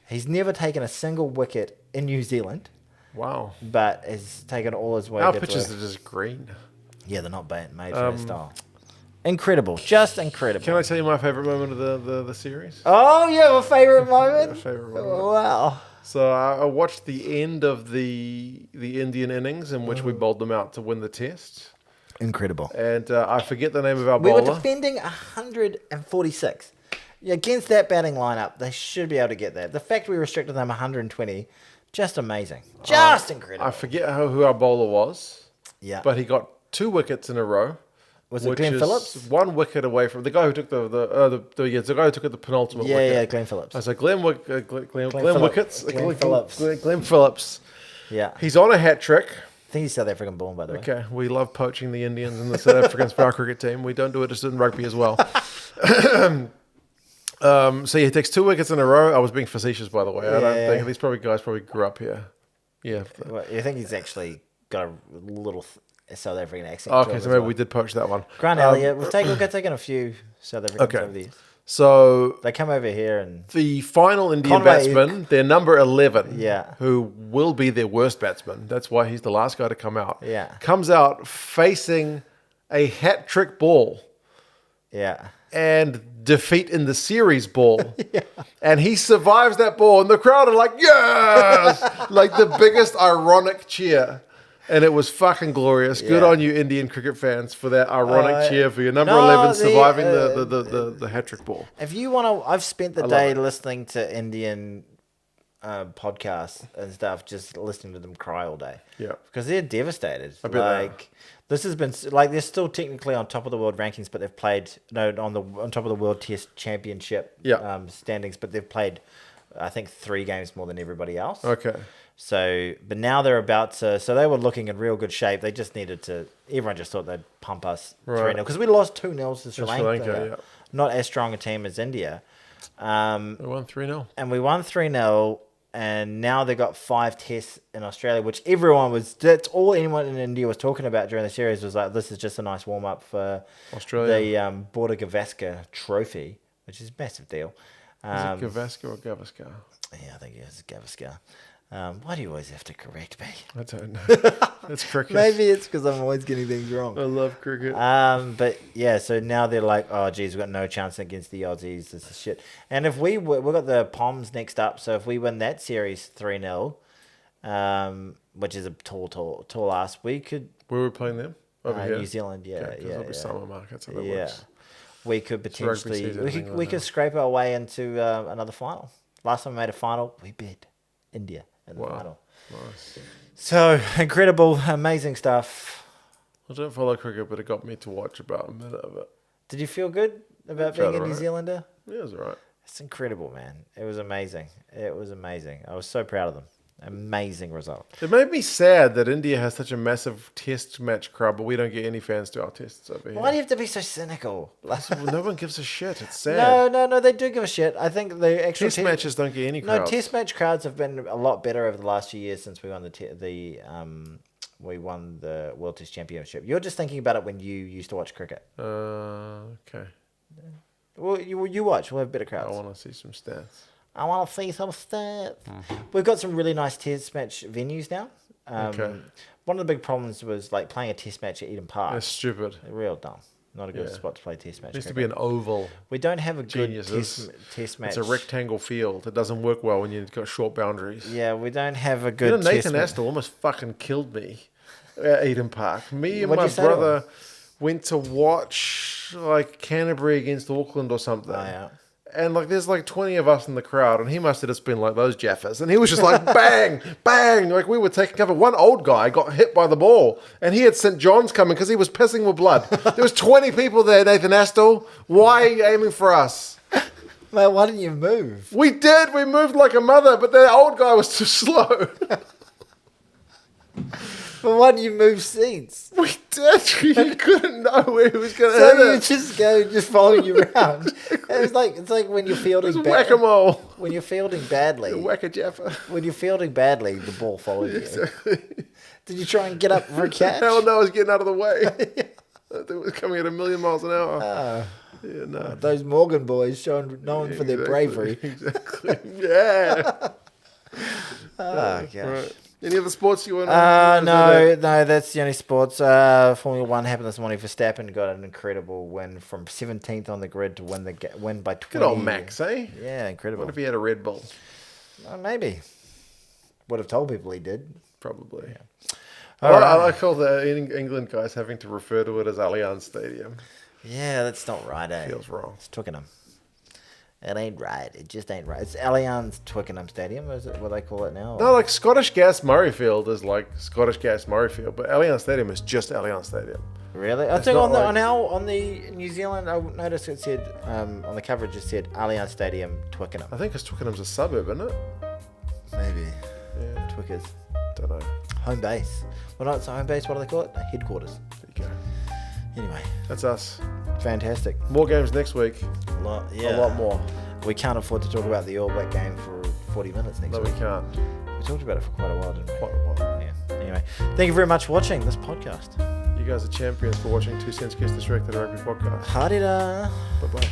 He's never taken a single wicket in New Zealand. Wow! But has taken all his wickets. Our pitches are just green. Yeah, they're not made for his style. Incredible, just incredible. Can I tell you my favourite moment of the series? Oh, you have a favourite moment? Yeah, favourite moment. Oh, wow. So I watched the end of the Indian innings in which we bowled them out to win the test. Incredible. And I forget the name of our bowler. We were defending 146. Against that batting lineup, they should be able to get that. The fact we restricted them 120, just amazing. Just incredible. I forget who our bowler was. Yeah. But he got 2 wickets in a row. Was it Glenn Phillips? 1 wicket away from the guy who took the guy who took the penultimate wicket. Yeah, Glenn Phillips. I was like, Glenn Wickets. Glenn Phillips. Glenn Phillips. Yeah. He's on a hat trick. I think he's South African born, by the way. Okay, we love poaching the Indians and the South Africans for our cricket team. We don't do it just in rugby as well. So he takes 2 wickets in a row. I was being facetious, by the way. I don't think these guys grew up here. Yeah. Well, I think he's actually got a little South African accent. Okay, so maybe we did poach that one. Grant Elliott. We've taken a few South Africans over the years. So they come over here and the final Indian batsman, their number 11, who will be their worst batsman. That's why he's the last guy to come out. Yeah, comes out facing a hat trick ball. Yeah, and defeat in the series ball. And he survives that ball, and the crowd are like, yes, like the biggest ironic cheer. And it was fucking glorious. Good on you, Indian cricket fans, for that ironic cheer for your number 11 surviving the hat-trick ball. If you want to, I've spent the day listening to Indian podcasts and stuff, just listening to them cry all day. Yeah, because they're devastated. I bet this has been like they're still technically on top of the world rankings, but they've played on top of the World Test Championship standings, but they've played I think 3 games more than everybody else. Okay. So, but now they're about to. So they were looking in real good shape. They just needed to. Everyone just thought they'd pump us 3-0 because we lost 2-0 to Sri Lanka. Not as strong a team as India. We won 3-0. And we won 3-0. And now they got 5 tests in Australia, which everyone was. That's all anyone in India was talking about during the series was like, this is just a nice warm up for Australia. The Border Gavaskar Trophy, which is a massive deal. Is it Gavaskar or Gavaskar? Yeah, I think it's Gavaskar. Why do you always have to correct me? I don't know. It's cricket. Maybe it's because I'm always getting things wrong. I love cricket. But yeah, so now they're like, oh, geez, we've got no chance against the Aussies. This is shit. And if we've got the Poms next up, so if we win that series 3-0, which is a tall ask, we could. Where were we playing them? Over here? New Zealand, There'll be summer markets. How that works. We could potentially we could scrape our way into another final. Last time we made a final, we beat India in the final. Nice. So incredible, amazing stuff. I don't follow cricket, but it got me to watch about a minute of it. Did you feel good about being a New Zealander? Yeah, it was alright. It's incredible, man. It was amazing. It was amazing. I was so proud of them. Amazing result. It made me sad that India has such a massive test match crowd, but we don't get any fans to our tests over here. Why do you have to be so cynical? No one gives a shit. It's sad. No, they do give a shit. I think the actual test matches don't get any crowds. No, test match crowds have been a lot better over the last few years since we won we won the World Test Championship. You're just thinking about it when you used to watch cricket. Okay. Well, you watch. We'll have better crowds. I want to see some stats. I want to see some stats. We've got some really nice test match venues now. One of the big problems was like playing a test match at Eden Park. That's stupid. Real dumb. Not a good spot to play test match. It needs to be an oval. We don't have a good test match. It's a rectangle field. It doesn't work well when you've got short boundaries. Yeah, we don't have a good test Nathan Astor almost fucking killed me at Eden Park. Me and my brother went to watch like Canterbury against Auckland or something. Oh, yeah. And like, there's like 20 of us in the crowd, and he must have just been like those Jaffers. And he was just like, bang, bang. Like, we were taking cover. One old guy got hit by the ball, and he had St. John's coming because he was pissing with blood. There was 20 people there, Nathan Astle. Why are you aiming for us? Mate, why didn't you move? We did. We moved like a mother, but the old guy was too slow. But why didn't you move seats? We did. You couldn't know where he was going to So hit you it. just following you around. It's like when you're fielding whack-a-mole. When you're fielding badly. Whack-a-jaffa. When you're fielding badly, the ball follows you. Exactly. Did you try and get up for a catch? Hell no, I was getting out of the way. It was coming at 1,000,000 miles an hour. Yeah, no. Those Morgan boys known for their bravery. Exactly. Yeah. Gosh. Right. Any other sports you want to No, that's the only sports. Formula 1 happened this morning. Verstappen got an incredible win from 17th on the grid to win by 20. Good old Max, eh? Yeah, incredible. What if he had a Red Bull? Maybe. Would have told people he did. Probably. Yeah. I like all the England guys having to refer to it as Allianz Stadium. Yeah, that's not right, eh? Feels wrong. It's Twickenham. It ain't right. It just ain't right. It's Allianz Twickenham Stadium. Is it what they call it now? No, like Scottish Gas Murrayfield is like Scottish Gas Murrayfield, but Allianz Stadium is just Allianz Stadium. Really? I think on the New Zealand, I noticed it said on the coverage it said Allianz Stadium Twickenham. I think because Twickenham's a suburb, isn't it? Maybe. Yeah. Twickers. Don't know. Home base. Well, no, it's not home base. What do they call it? Headquarters. There you go. Anyway. That's us. Fantastic. More games next week. A lot more. We can't afford to talk about the All Black game for 40 minutes next week. No, we can't. We talked about it for quite a while, didn't we? Quite a while. Yeah. Anyway, thank you very much for watching this podcast. You guys are champions for watching 2 Cents Kiss the Shrek, the Rugby Podcast. Ha-de-da. Bye-bye.